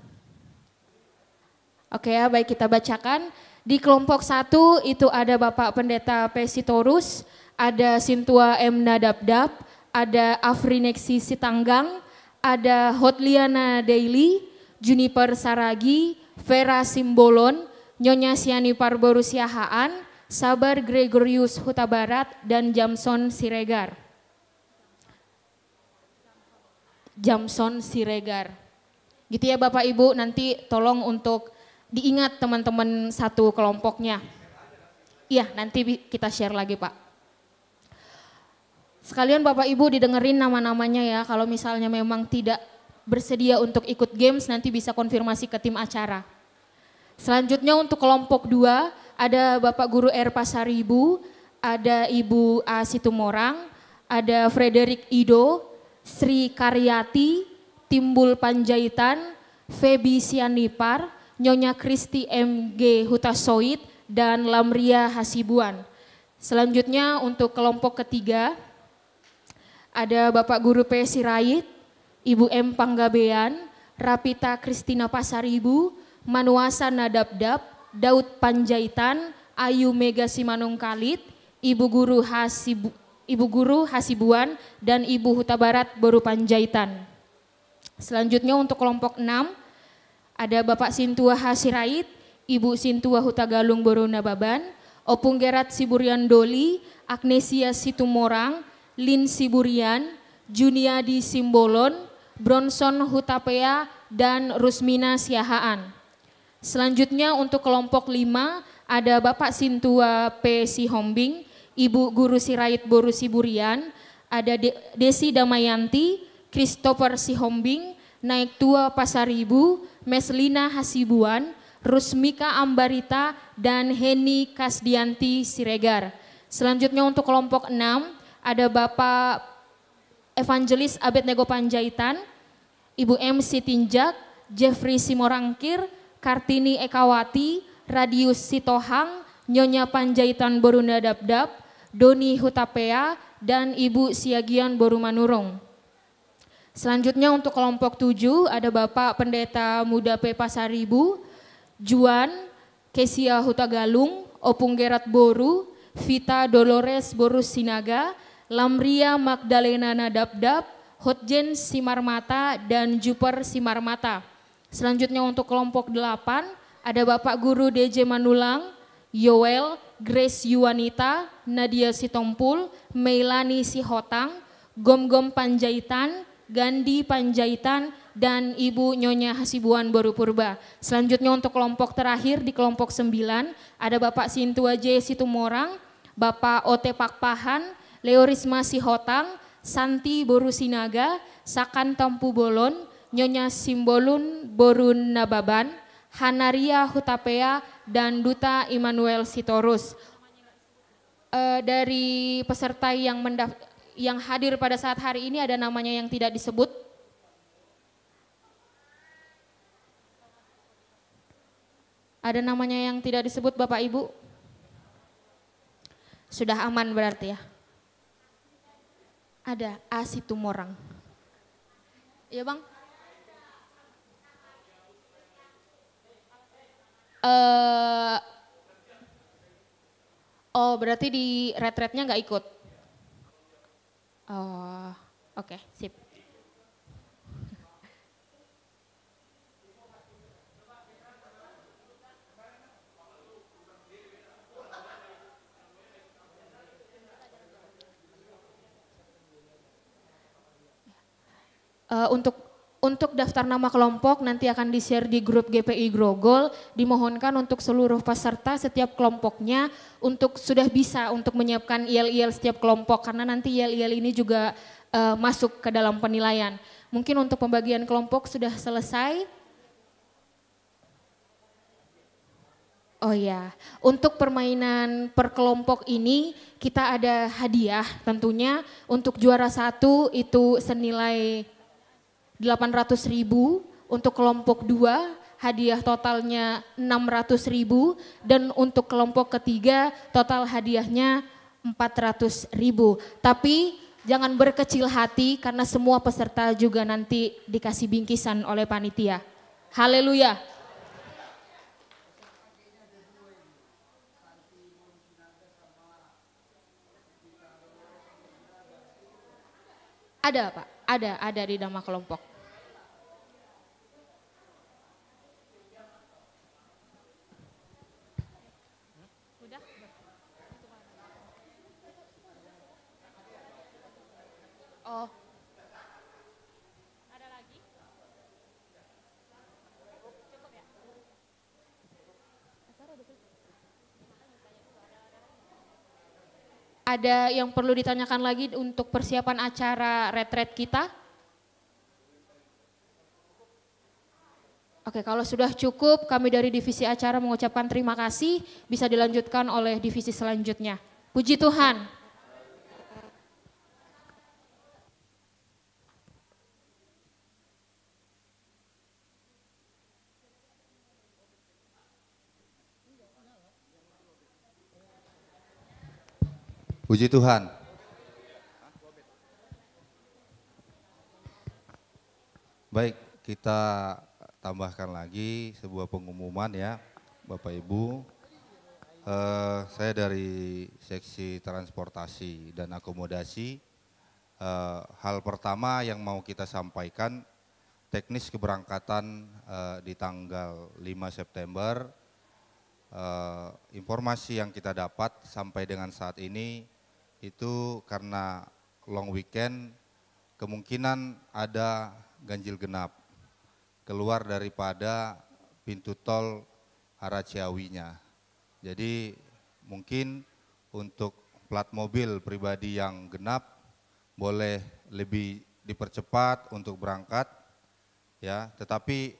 Oke ya, baik kita bacakan. Di kelompok 1 itu ada Bapak Pendeta P. Sitorus, ada Sintua M. Nadabdab, ada Afrineksi Sitanggang, ada Hotliana Daily, Juniper Saragi, Vera Simbolon, Nyonya Siani Parborus Yahaan, Sabar Gregorius Huta Barat, dan Jamson Siregar. Jamson Siregar. Gitu ya Bapak Ibu, nanti tolong untuk diingat teman-teman satu kelompoknya. Iya, nanti kita share lagi Pak. Sekalian Bapak Ibu didengerin nama-namanya ya, kalau misalnya memang tidak bersedia untuk ikut games nanti bisa konfirmasi ke tim acara. Selanjutnya untuk kelompok 2 ada Bapak Guru R. Pasaribu, ada Ibu A. Situmorang, ada Frederick Ido, Sri Karyati, Timbul Panjaitan, Feby Sianipar, Nyonya Kristi M.G. Hutasoid, dan Lamria Hasibuan. Selanjutnya untuk kelompok ketiga ada Bapak Guru P. Sirait, Ibu M. Panggabean, Rapita Kristina Pasaribu, Manuasa Nadabdab, Daud Panjaitan, Ayu Mega Simanung Kalit, Ibu Guru Hasibuan, dan Ibu Huta Barat Boru Panjaitan. Selanjutnya untuk kelompok 6 ada Bapak Sintua Hasirait, Ibu Sintua Huta Galung Boru Nababan, Opung Gerat Siburian Doli, Agnesia Situmorang, Lin Siburian, Juniadi Simbolon, Bronson Hutapea, dan Rusmina Siahaan. Selanjutnya untuk kelompok 5 ada Bapak Sintua P. Sihombing, Ibu Guru Sirait Boru Siburian, ada Desi Damayanti, Christopher Sihombing, Naik Tua Pasaribu, Meslina Hasibuan, Rusmika Ambarita, dan Heni Kasdianti Siregar. Selanjutnya untuk kelompok 6 ada Bapak Evangelis Abednego Panjaitan, Ibu M. Sitinjak, Jeffrey Simorangkir, Kartini Ekawati, Radius Sitohang, Nyonya Panjaitan Boru Nadabdab, Doni Hutapea, dan Ibu Siagian Boru Manurung. Selanjutnya untuk kelompok 7 ada Bapak Pendeta Muda P. Pasaribu, Juan Kesia Hutagalung, Opung Gerat Boru, Vita Dolores Boru Sinaga, Lamria Magdalena Nadabdab, Hotjen Simarmata, dan Juper Simarmata. Selanjutnya untuk kelompok 8 ada Bapak Guru DJ Manulang, Yoel, Grace Yuwanita, Nadia Sitompul, Meilani Sihotang, Gom-Gom Panjaitan, Gandhi Panjaitan, dan Ibu Nyonya Hasibuan Boru Purba. Selanjutnya untuk kelompok terakhir di kelompok 9 ada Bapak Sintua J. Situmorang, Bapak Ote Pakpahan, Leorisma Sihotang, Santi Boru Sinaga, Sakan Tampu Bolon, Nyonya Simbolun Borun Nababan, Hanaria Hutapea, dan Duta Immanuel Sitorus. Dari peserta yang hadir pada saat hari ini ada namanya yang tidak disebut. Ada namanya yang tidak disebut Bapak Ibu? Sudah aman berarti ya? Ada A. Situmorang. Iya Bang? Oh berarti di retretnya nggak ikut? Oh oke, sip. Untuk daftar nama kelompok nanti akan di-share di grup GPI Grogol. Dimohonkan untuk seluruh peserta setiap kelompoknya untuk sudah bisa untuk menyiapkan IL-IL setiap kelompok karena nanti IL-IL ini juga masuk ke dalam penilaian. Mungkin untuk pembagian kelompok sudah selesai. Oh ya, untuk permainan per kelompok ini kita ada hadiah tentunya. Untuk juara 1 itu senilai 800.000, untuk kelompok 2 hadiah totalnya 600.000, dan untuk kelompok ketiga total hadiahnya 400.000. Tapi jangan berkecil hati karena semua peserta juga nanti dikasih bingkisan oleh panitia. Haleluya. Ada Pak, ada di nama kelompok. Udah? Oh. ada yang perlu ditanyakan lagi untuk persiapan acara retret kita? Oke, kalau sudah cukup kami dari divisi acara mengucapkan terima kasih, bisa dilanjutkan oleh divisi selanjutnya. Puji Tuhan. Puji Tuhan. Baik, kita tambahkan lagi sebuah pengumuman ya, Bapak Ibu. Saya dari seksi transportasi dan akomodasi. Hal pertama yang mau kita sampaikan, teknis keberangkatan di tanggal 5 September. Informasi yang kita dapat sampai dengan saat ini itu karena long weekend kemungkinan ada ganjil genap keluar daripada pintu tol arah Ciawinya. Jadi mungkin untuk plat mobil pribadi yang genap boleh lebih dipercepat untuk berangkat ya, tetapi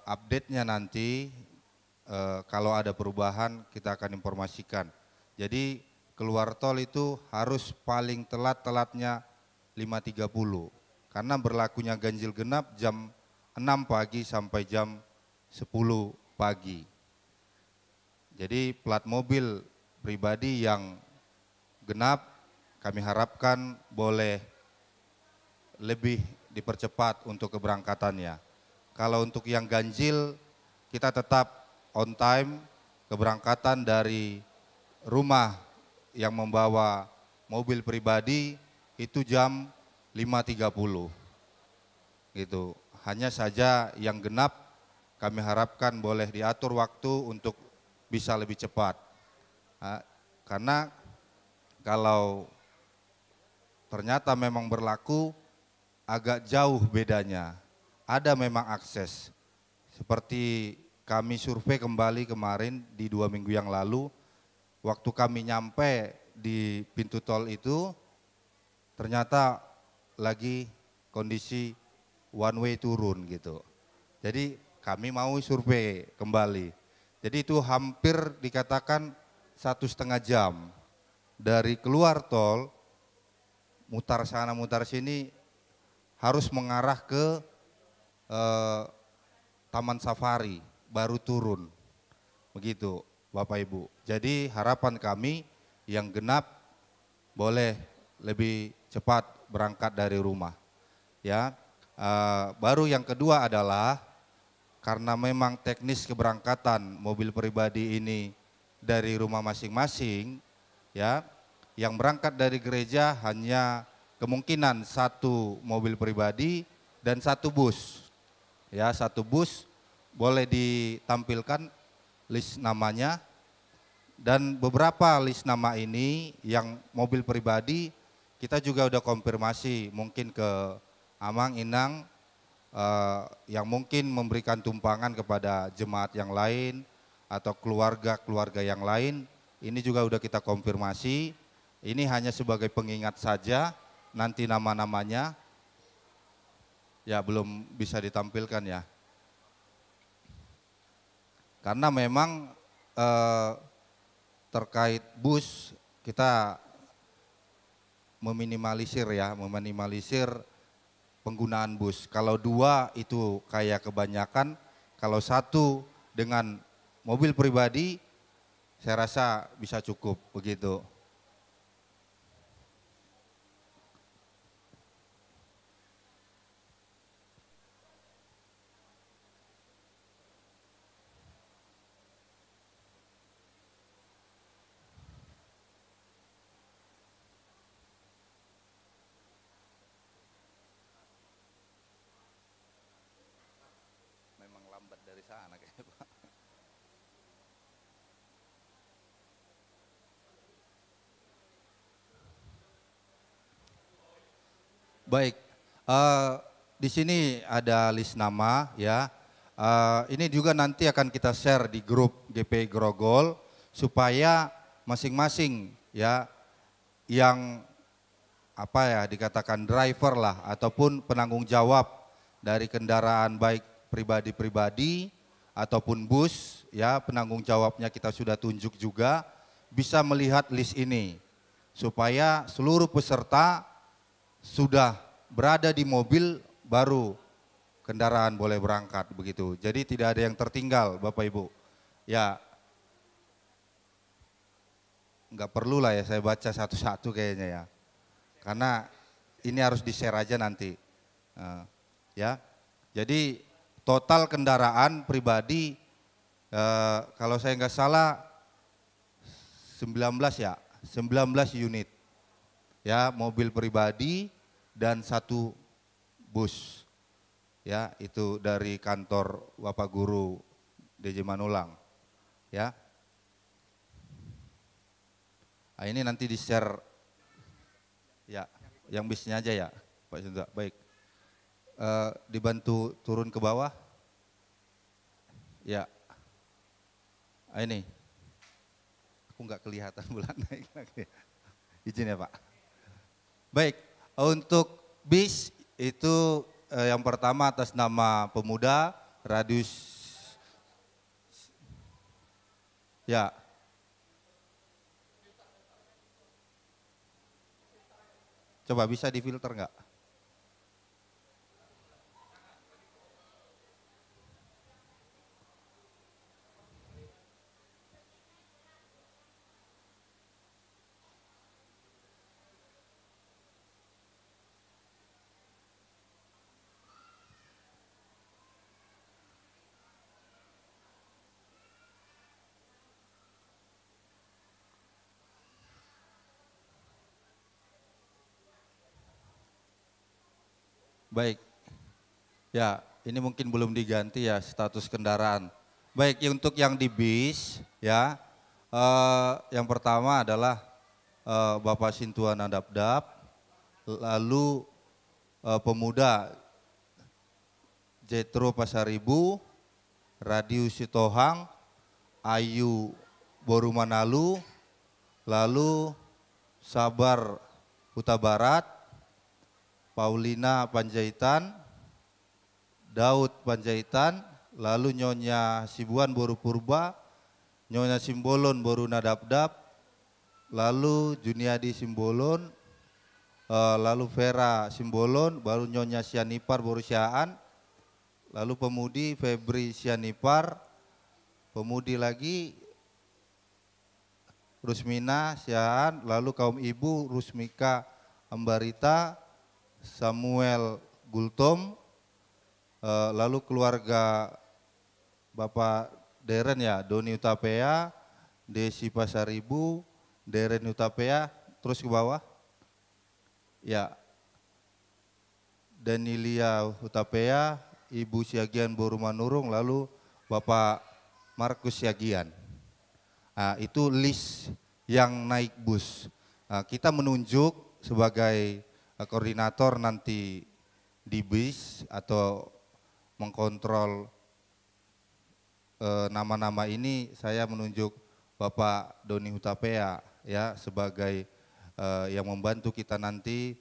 update-nya nanti kalau ada perubahan kita akan informasikan. Jadi keluar tol itu harus paling telat-telatnya 5.30 karena berlakunya ganjil genap jam 6 pagi sampai jam 10 pagi. Jadi plat mobil pribadi yang genap kami harapkan boleh lebih dipercepat untuk keberangkatannya. Kalau untuk yang ganjil kita tetap on time keberangkatan dari rumah yang membawa mobil pribadi itu jam 5.30 gitu. Hanya saja yang genap kami harapkan boleh diatur waktu untuk bisa lebih cepat. Karena kalau ternyata memang berlaku agak jauh bedanya. Ada memang akses. Seperti kami survei kembali kemarin di 2 minggu yang lalu, waktu kami nyampe di pintu tol itu ternyata lagi kondisi one way turun gitu. Jadi kami mau survei kembali. Jadi itu hampir dikatakan 1,5 jam dari keluar tol, mutar sana mutar sini harus mengarah ke Taman Safari, baru turun. Begitu Bapak Ibu. Jadi harapan kami yang genap boleh lebih cepat berangkat dari rumah. Ya, baru yang kedua adalah karena memang teknis keberangkatan mobil pribadi ini dari rumah masing-masing, ya, yang berangkat dari gereja hanya kemungkinan 1 mobil pribadi dan 1 bus. Ya, 1 bus boleh ditampilkan list namanya. Dan beberapa list nama ini yang mobil pribadi kita juga udah konfirmasi mungkin ke Amang, Inang yang mungkin memberikan tumpangan kepada jemaat yang lain atau keluarga-keluarga yang lain. Ini juga udah kita konfirmasi. Ini hanya sebagai pengingat saja, nanti nama-namanya ya belum bisa ditampilkan ya. Karena memang terkait bus kita meminimalisir penggunaan bus. Kalau 2 itu kayak kebanyakan, kalau 1 dengan mobil pribadi saya rasa bisa cukup begitu. Dari sana kayaknya Pak. Baik, di sini ada list nama ya. Ini juga nanti akan kita share di grup GP Grogol supaya masing-masing ya yang apa ya dikatakan driver lah ataupun penanggung jawab dari kendaraan baik pribadi-pribadi ataupun bus, ya penanggung jawabnya kita sudah tunjuk juga, bisa melihat list ini supaya seluruh peserta sudah berada di mobil baru kendaraan boleh berangkat begitu. Jadi tidak ada yang tertinggal Bapak Ibu. Ya nggak perlu lah ya saya baca satu-satu kayaknya ya. Karena ini harus di-share aja nanti. Ya. Jadi total kendaraan pribadi kalau saya nggak salah 19 ya, 19 unit. Ya, mobil pribadi dan 1 bus. Ya, itu dari kantor Bapak Guru DJ Manulang. Ya. Nah, ini nanti di-share ya, yang bisnya aja ya, Pak Sinta. Baik. Dibantu turun ke bawah. Ya. Nah, ini. Aku nggak kelihatan bulan naik lagi. Izin ya Pak. Baik, untuk bis itu yang pertama atas nama pemuda, radius ya. Coba bisa difilter nggak? Baik, ya ini mungkin belum diganti ya status kendaraan. Baik, untuk yang di bis ya, yang pertama adalah Bapak Sintuan Nadabdab, lalu pemuda Jetro Pasaribu, Radius Sitohang, Ayu Borumanalu, lalu Sabar Huta Barat, Paulina Panjaitan, Daud Panjaitan, lalu Nyonya Sibuan Boru Purba, Nyonya Simbolon Boru Nadabdab, lalu Juniadi Simbolon, lalu Vera Simbolon, baru Nyonya Sianipar Boru Syaan, lalu pemudi Febri Sianipar, pemudi lagi Rusmina Syaan, lalu kaum ibu Rusmika Ambarita, Samuel Gultom, lalu keluarga Bapak Deren ya, Doni Utapea, Desi Pasaribu, Deren Utapea, terus ke bawah, ya, Danilia Utapea, Ibu Siagian Borumanurung, lalu Bapak Markus Siagian. Nah, itu list yang naik bus. Nah, kita menunjuk sebagai koordinator nanti di bis atau mengkontrol nama-nama ini, saya menunjuk Bapak Doni Hutapea ya sebagai yang membantu kita nanti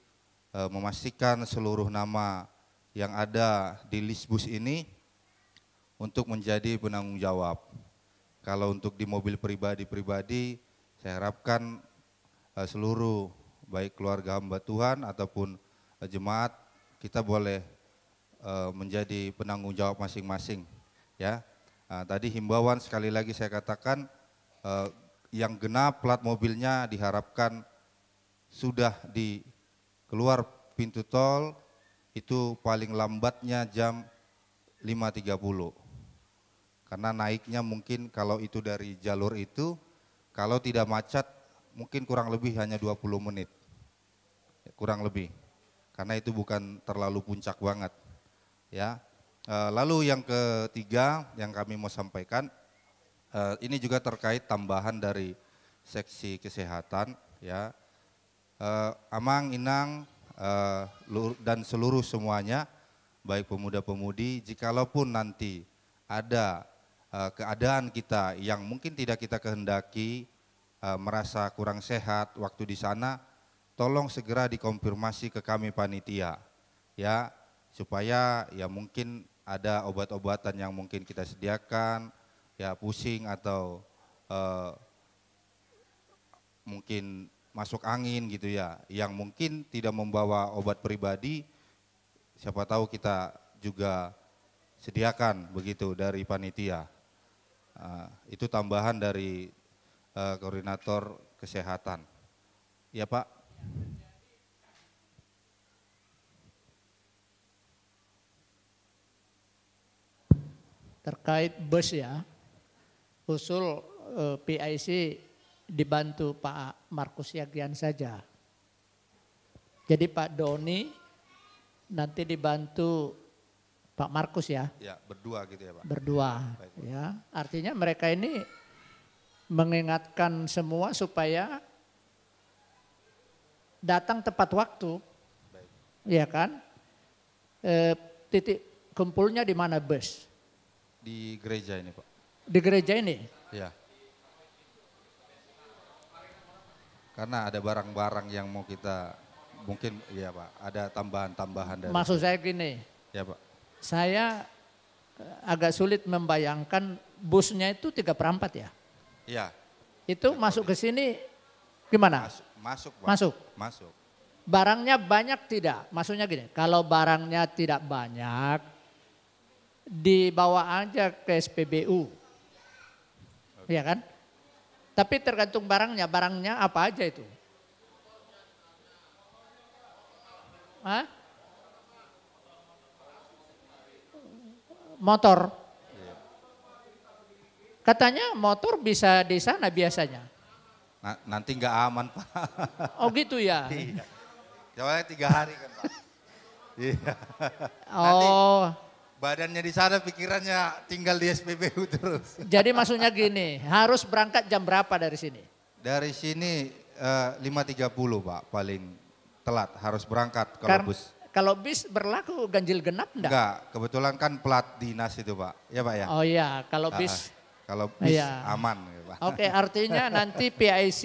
memastikan seluruh nama yang ada di list bus ini untuk menjadi penanggung jawab. Kalau untuk di mobil pribadi-pribadi, saya harapkan seluruh baik keluarga hamba Tuhan ataupun jemaat kita boleh menjadi penanggung jawab masing-masing ya. Tadi himbauan sekali lagi saya katakan yang genap plat mobilnya diharapkan sudah di keluar pintu tol itu paling lambatnya jam 5.30 karena naiknya mungkin kalau itu dari jalur itu kalau tidak macet mungkin kurang lebih hanya 20 menit. Kurang lebih, karena itu bukan terlalu puncak banget, ya. Lalu yang ketiga yang kami mau sampaikan, ini juga terkait tambahan dari seksi kesehatan, ya. Amang, Inang, dan seluruh semuanya, baik pemuda-pemudi, jikalaupun nanti ada keadaan kita yang mungkin tidak kita kehendaki, merasa kurang sehat waktu di sana, tolong segera dikonfirmasi ke kami panitia, ya, supaya ya mungkin ada obat-obatan yang mungkin kita sediakan, ya pusing atau mungkin masuk angin gitu ya, yang mungkin tidak membawa obat pribadi, siapa tahu kita juga sediakan begitu dari panitia. Itu tambahan dari koordinator kesehatan. Ya Pak. Terkait bus ya, usul PIC dibantu Pak Markus Yagian saja. Jadi Pak Doni nanti dibantu Pak Markus ya. Ya, berdua gitu ya Pak. Berdua. Baik. Ya, artinya mereka ini mengingatkan semua supaya datang tepat waktu. Baik. Iya kan? Titik kumpulnya di mana bus? Di gereja ini Pak. Di gereja ini. Ya. Karena ada barang-barang yang mau kita mungkin ya Pak, ada tambahan-tambahan dari. Maksud saya gini, Ya Pak. saya agak sulit membayangkan busnya itu 3/4 ya. Iya. Itu masuk ke sini gimana? Masuk Pak. Masuk. Masuk. Barangnya banyak tidak? Maksudnya gini, kalau barangnya tidak banyak, dibawa aja ke SPBU. Iya kan? Tapi tergantung barangnya apa aja itu? Hah? Motor. Katanya motor bisa di sana biasanya. Nanti nggak aman Pak. Oh gitu ya? Iya. Soalnya 3 hari kan Pak. Iya. Oh, Badannya di sana, pikirannya tinggal di SPBU terus. jadi maksudnya gini, harus berangkat jam berapa dari sini? Dari sini 5.30 Pak, paling telat harus berangkat kalau Karena bus. kalau bis berlaku ganjil genap enggak? Enggak, kebetulan kan plat dinas itu Pak. Ya Pak ya? Oh iya, kalau bis. Kalau bis Iya. aman ya Pak. Oke, artinya nanti PIC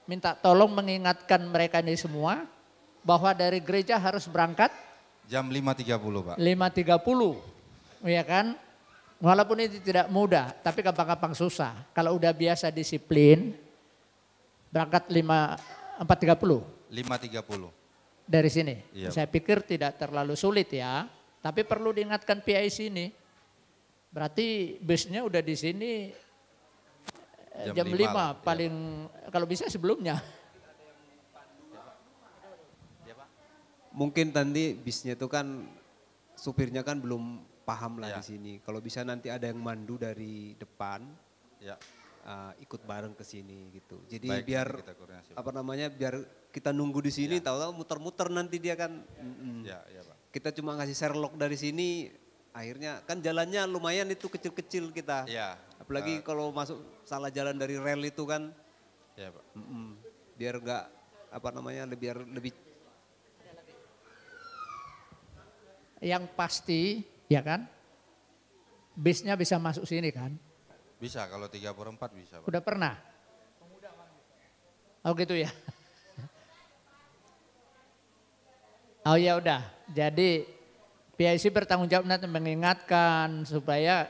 minta tolong mengingatkan mereka ini semua bahwa dari gereja harus berangkat Jam 5.30 Pak. 5.30, ya kan? Walaupun itu tidak mudah, tapi gampang-gampang susah. Kalau udah biasa disiplin, berangkat 4.30 5.30. dari sini. Iya, Saya pikir tidak terlalu sulit ya, tapi perlu diingatkan PIC ini. Berarti busnya udah di sini jam 5 lah, paling, kalau bisa sebelumnya. Mungkin nanti bisnya itu kan supirnya kan belum paham lah Ya. di sini. Kalau bisa nanti ada yang mandu dari depan Ya. ikut bareng ke sini gitu. Jadi Baik, biar nanti kita koordinasi, Pak. apa namanya biar kita nunggu di sini tahu-tahu muter-muter nanti dia kan. Ya, ya Pak. Kita cuma ngasih Sherlock dari sini akhirnya kan jalannya lumayan itu kecil-kecil kita. Ya. Apalagi kalau masuk salah jalan dari rel itu kan Ya Pak. biar enggak apa namanya biar lebih Yang pasti, ya kan, bisnya bisa masuk sini kan? Bisa, kalau 3/4 bisa Pak. Udah pernah? Oh gitu ya. Oh ya udah, jadi PIC bertanggung jawab nanti mengingatkan supaya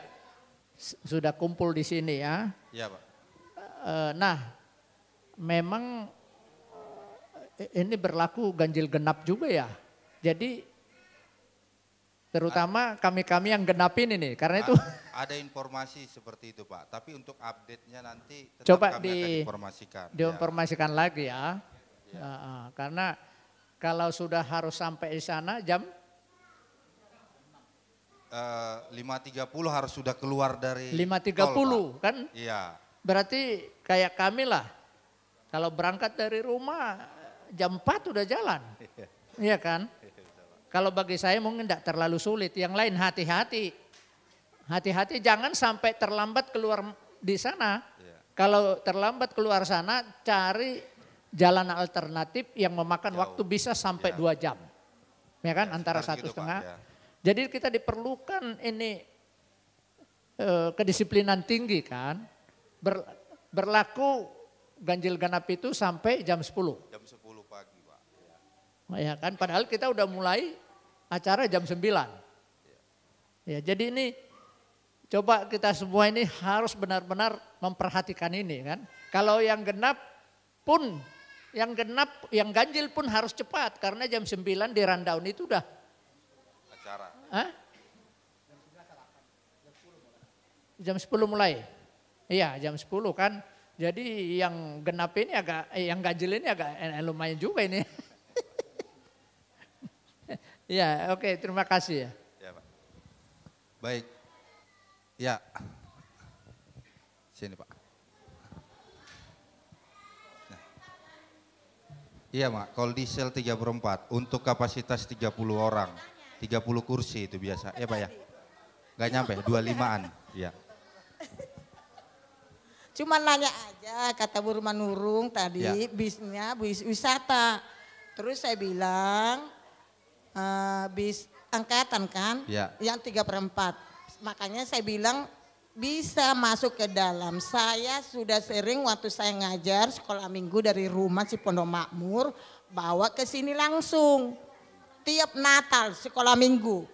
sudah kumpul di sini ya. Iya Pak. Nah, memang ini berlaku ganjil genap juga ya. Jadi terutama kami-kami yang genapin ini, karena itu Ada informasi seperti itu Pak, tapi untuk update-nya nanti tetap coba kami akan informasikan. diinformasikan lagi ya. Karena kalau sudah harus sampai di sana jam 5.30 harus sudah keluar dari 5.30 tol, Pak. kan? Iya. Berarti kayak kami lah, kalau berangkat dari rumah jam 4 udah jalan. Iya kan? Kalau bagi saya mungkin tidak terlalu sulit. Yang lain hati-hati. Hati-hati jangan sampai terlambat keluar di sana. Iya. Kalau terlambat keluar sana cari jalan alternatif yang memakan Jauh. waktu bisa sampai Ya. 2 jam. Ya kan antara Sekitar 1,5. gitu, Pak, ya. Jadi kita diperlukan ini kedisiplinan tinggi kan. Berlaku ganjil genap itu sampai jam 10. Jam 10 pagi, Pak. Ya kan, padahal kita udah mulai acara jam 9. Ya, jadi ini coba kita semua ini harus benar-benar memperhatikan ini kan. Kalau yang genap pun, yang ganjil pun harus cepat karena jam 9 di rundown itu udah Acara. Hah? Jam 10 mulai. Iya, jam 10 kan. Jadi yang genap ini yang ganjil ini agak lumayan juga ini. Iya, oke, terima kasih ya. Ya, Pak. Baik. Ya. Sini, Pak. Nah. Iya, Mak. Kalau di sel 3/4 untuk kapasitas 30 orang, 30 kursi itu biasa. Ya, Pak ya. Gak nyampe 25-an. Iya. Cuma nanya aja kata Bu Rumah Nurung tadi Ya. bisnya bis wisata. Terus saya bilang bis angkatan kan Ya. yang 3/4. Makanya saya bilang bisa masuk ke dalam. Saya sudah sering waktu saya ngajar sekolah minggu dari rumah si Pondok Makmur bawa ke sini langsung. Tiap Natal sekolah minggu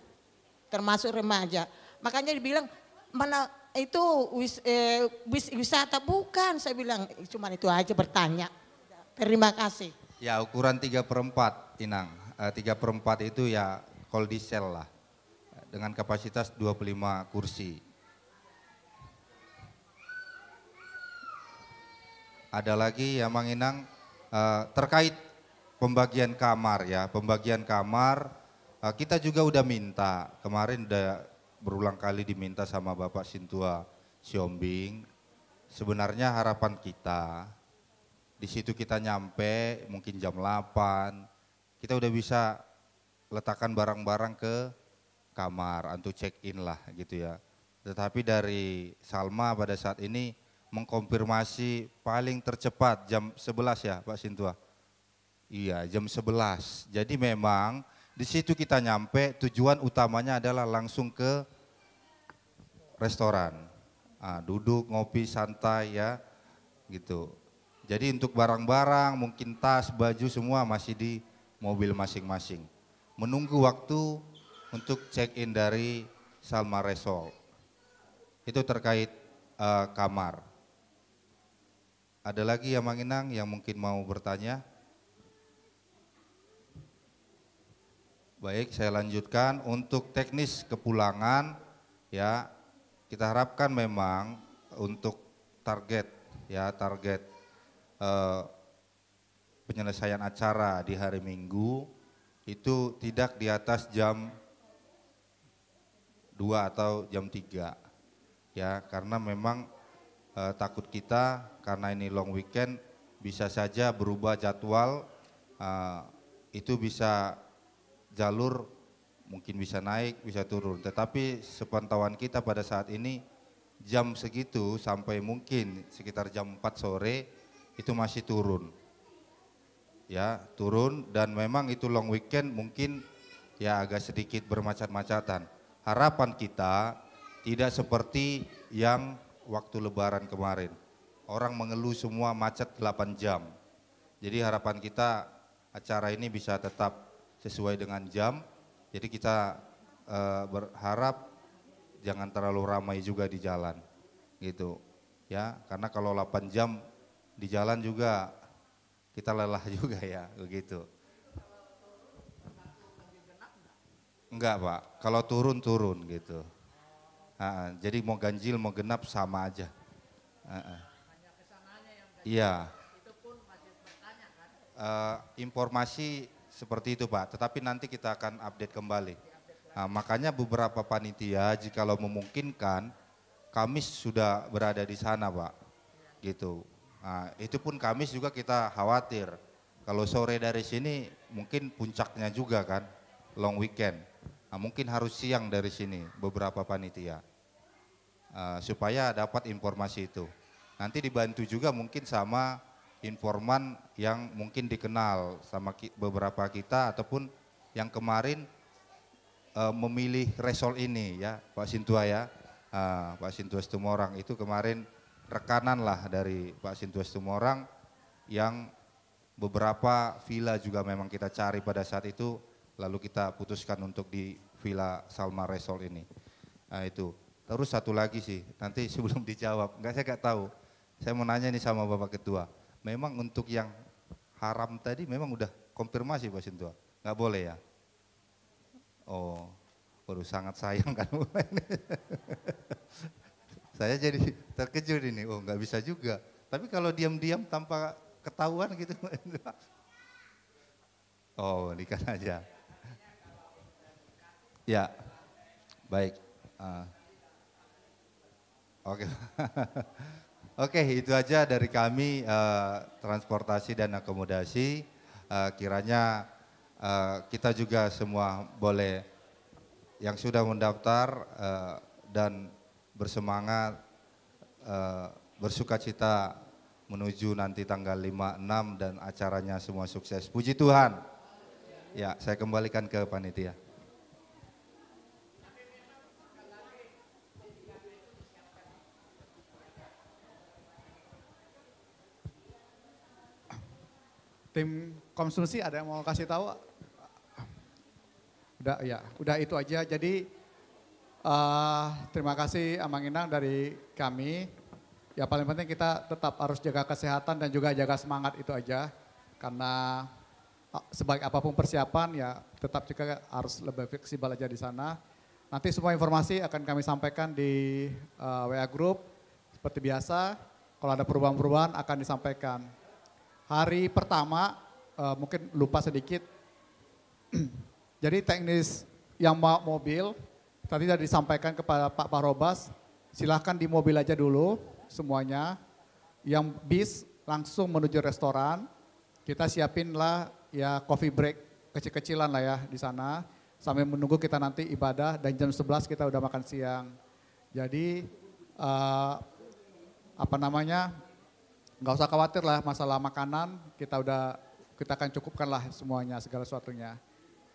termasuk remaja. Makanya dibilang mana itu wisata bukan, saya bilang cuma itu aja bertanya. Terima kasih. Ya, ukuran 3/4, Inang. 3/4 itu ya kalau di sel lah. Dengan kapasitas 25 kursi. Ada lagi ya Mang Inang, terkait pembagian kamar ya. Pembagian kamar kita juga udah minta, kemarin udah berulang kali diminta sama Bapak Sintua Siombing. Sebenarnya harapan kita, di situ kita nyampe mungkin jam 8, kita udah bisa letakkan barang-barang ke kamar untuk check-in lah gitu ya. Tetapi dari Salma pada saat ini mengkonfirmasi paling tercepat jam 11 ya Pak Sintua. Iya, jam 11. Jadi memang di situ kita nyampe, tujuan utamanya adalah langsung ke restoran. Duduk, ngopi, santai ya gitu. Jadi untuk barang-barang, mungkin tas, baju semua masih di mobil masing-masing. Menunggu waktu untuk check-in dari Salma Resort. Itu terkait kamar. Ada lagi ya Mang Inang yang mungkin mau bertanya? Baik, saya lanjutkan untuk teknis kepulangan ya, kita harapkan memang untuk target penyelesaian acara di hari Minggu itu tidak di atas jam 2 atau jam 3 ya, karena memang takut kita karena ini long weekend bisa saja berubah jadwal, itu bisa jalur mungkin bisa naik, bisa turun. Tetapi sepantauan kita pada saat ini jam segitu sampai mungkin sekitar jam 4 sore itu masih turun. Ya, turun dan memang itu long weekend mungkin ya agak sedikit bermacet-macetan. Harapan kita tidak seperti yang waktu lebaran kemarin. Orang mengeluh semua macet 8 jam. Jadi harapan kita acara ini bisa tetap sesuai dengan jam, jadi kita berharap jangan terlalu ramai juga di jalan, gitu, ya. Karena kalau 8 jam di jalan juga kita lelah juga ya, begitu. Enggak Pak, kalau turun gitu. Jadi mau ganjil mau genap sama aja. Iya. Informasi seperti itu Pak, tetapi nanti kita akan update kembali. Makanya beberapa panitia jikalau memungkinkan, Kamis sudah berada di sana Pak, gitu. Itu pun Kamis juga kita khawatir, kalau sore dari sini mungkin puncaknya juga kan, long weekend. Mungkin harus siang dari sini beberapa panitia, supaya dapat informasi itu. Nanti dibantu juga mungkin sama informan yang mungkin dikenal sama beberapa kita ataupun yang kemarin memilih resol ini ya Pak Sintua ya, Pak Sintua Situmorang itu kemarin rekanan lah dari Pak Sintua Situmorang yang beberapa villa juga memang kita cari pada saat itu, lalu kita putuskan untuk di Villa Salma Resort ini. Nah itu. Terus satu lagi sih, nanti sebelum dijawab, saya nggak tahu. Saya mau nanya nih sama Bapak Ketua, memang untuk yang haram tadi memang udah konfirmasi Pak Sintua, nggak boleh ya? Oh, baru sangat sayang kan. Saya jadi terkejut ini, oh nggak bisa juga. Tapi kalau diam-diam tanpa ketahuan gitu. Oh, nikah aja. Ya, baik. Oke. Oke, itu aja dari kami transportasi dan akomodasi. Kiranya kita juga semua boleh yang sudah mendaftar dan bersemangat bersukacita menuju nanti tanggal 5, 6 dan acaranya semua sukses. Puji Tuhan. Ya, saya kembalikan ke panitia. Tim konsumsi ada yang mau kasih tahu? Udah ya, udah itu aja. Jadi terima kasih Amang Inang dari kami. Ya paling penting kita tetap harus jaga kesehatan dan juga jaga semangat itu aja. Karena sebaik apapun persiapan ya tetap juga harus lebih fleksibel aja di sana. Nanti semua informasi akan kami sampaikan di WA Group. Seperti biasa, kalau ada perubahan-perubahan akan disampaikan. Hari pertama mungkin lupa sedikit. Jadi teknis yang mau mobil tadi sudah disampaikan kepada Pak Parobas, silahkan di mobil aja dulu semuanya. Yang bis langsung menuju restoran, kita siapinlah ya coffee break kecil-kecilan lah ya di sana. Sambil menunggu kita nanti ibadah dan jam 11 kita udah makan siang. Jadi nggak usah khawatir lah masalah makanan, kita akan cukupkan lah semuanya, segala sesuatunya.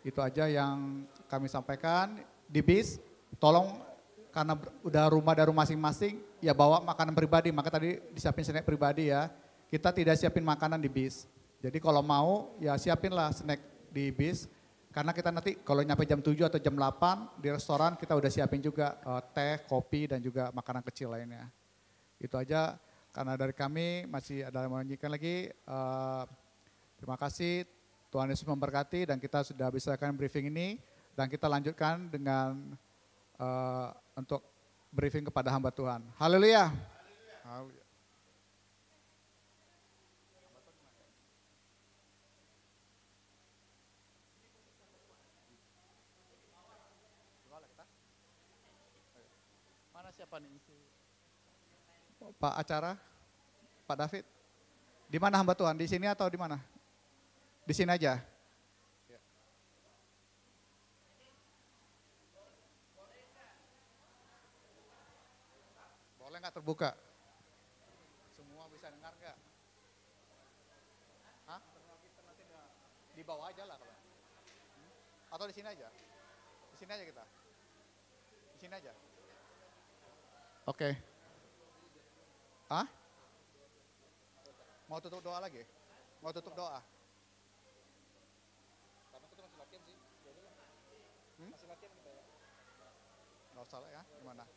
Itu aja yang kami sampaikan. Di bis, tolong karena udah rumah dari masing-masing, ya bawa makanan pribadi, maka tadi disiapin snack pribadi ya. Kita tidak siapin makanan di bis. Jadi kalau mau ya siapinlah snack di bis, karena kita nanti kalau nyampe jam 7 atau jam 8 di restoran kita udah siapin juga teh, kopi dan juga makanan kecil lainnya. Itu aja. Karena dari kami masih ada yang menyanyikan lagi, terima kasih, Tuhan Yesus memberkati dan kita sudah bisakan briefing ini dan kita lanjutkan dengan untuk briefing kepada hamba Tuhan. Haleluya. Haleluya. Mana siapa nih? Pak acara, Pak David, di mana hamba Tuhan? Di sini atau di mana? Di sini aja. Boleh nggak terbuka? Semua bisa dengar nggak? Hah? Di bawah aja lah kalau. Atau di sini aja? Di sini aja kita. Di sini aja. Oke. Hah? Mau tutup doa lagi? Mau tutup doa? Karena kita masih latihan sih. Masih latihan kita ya. Nggak usah lah ya, gimana?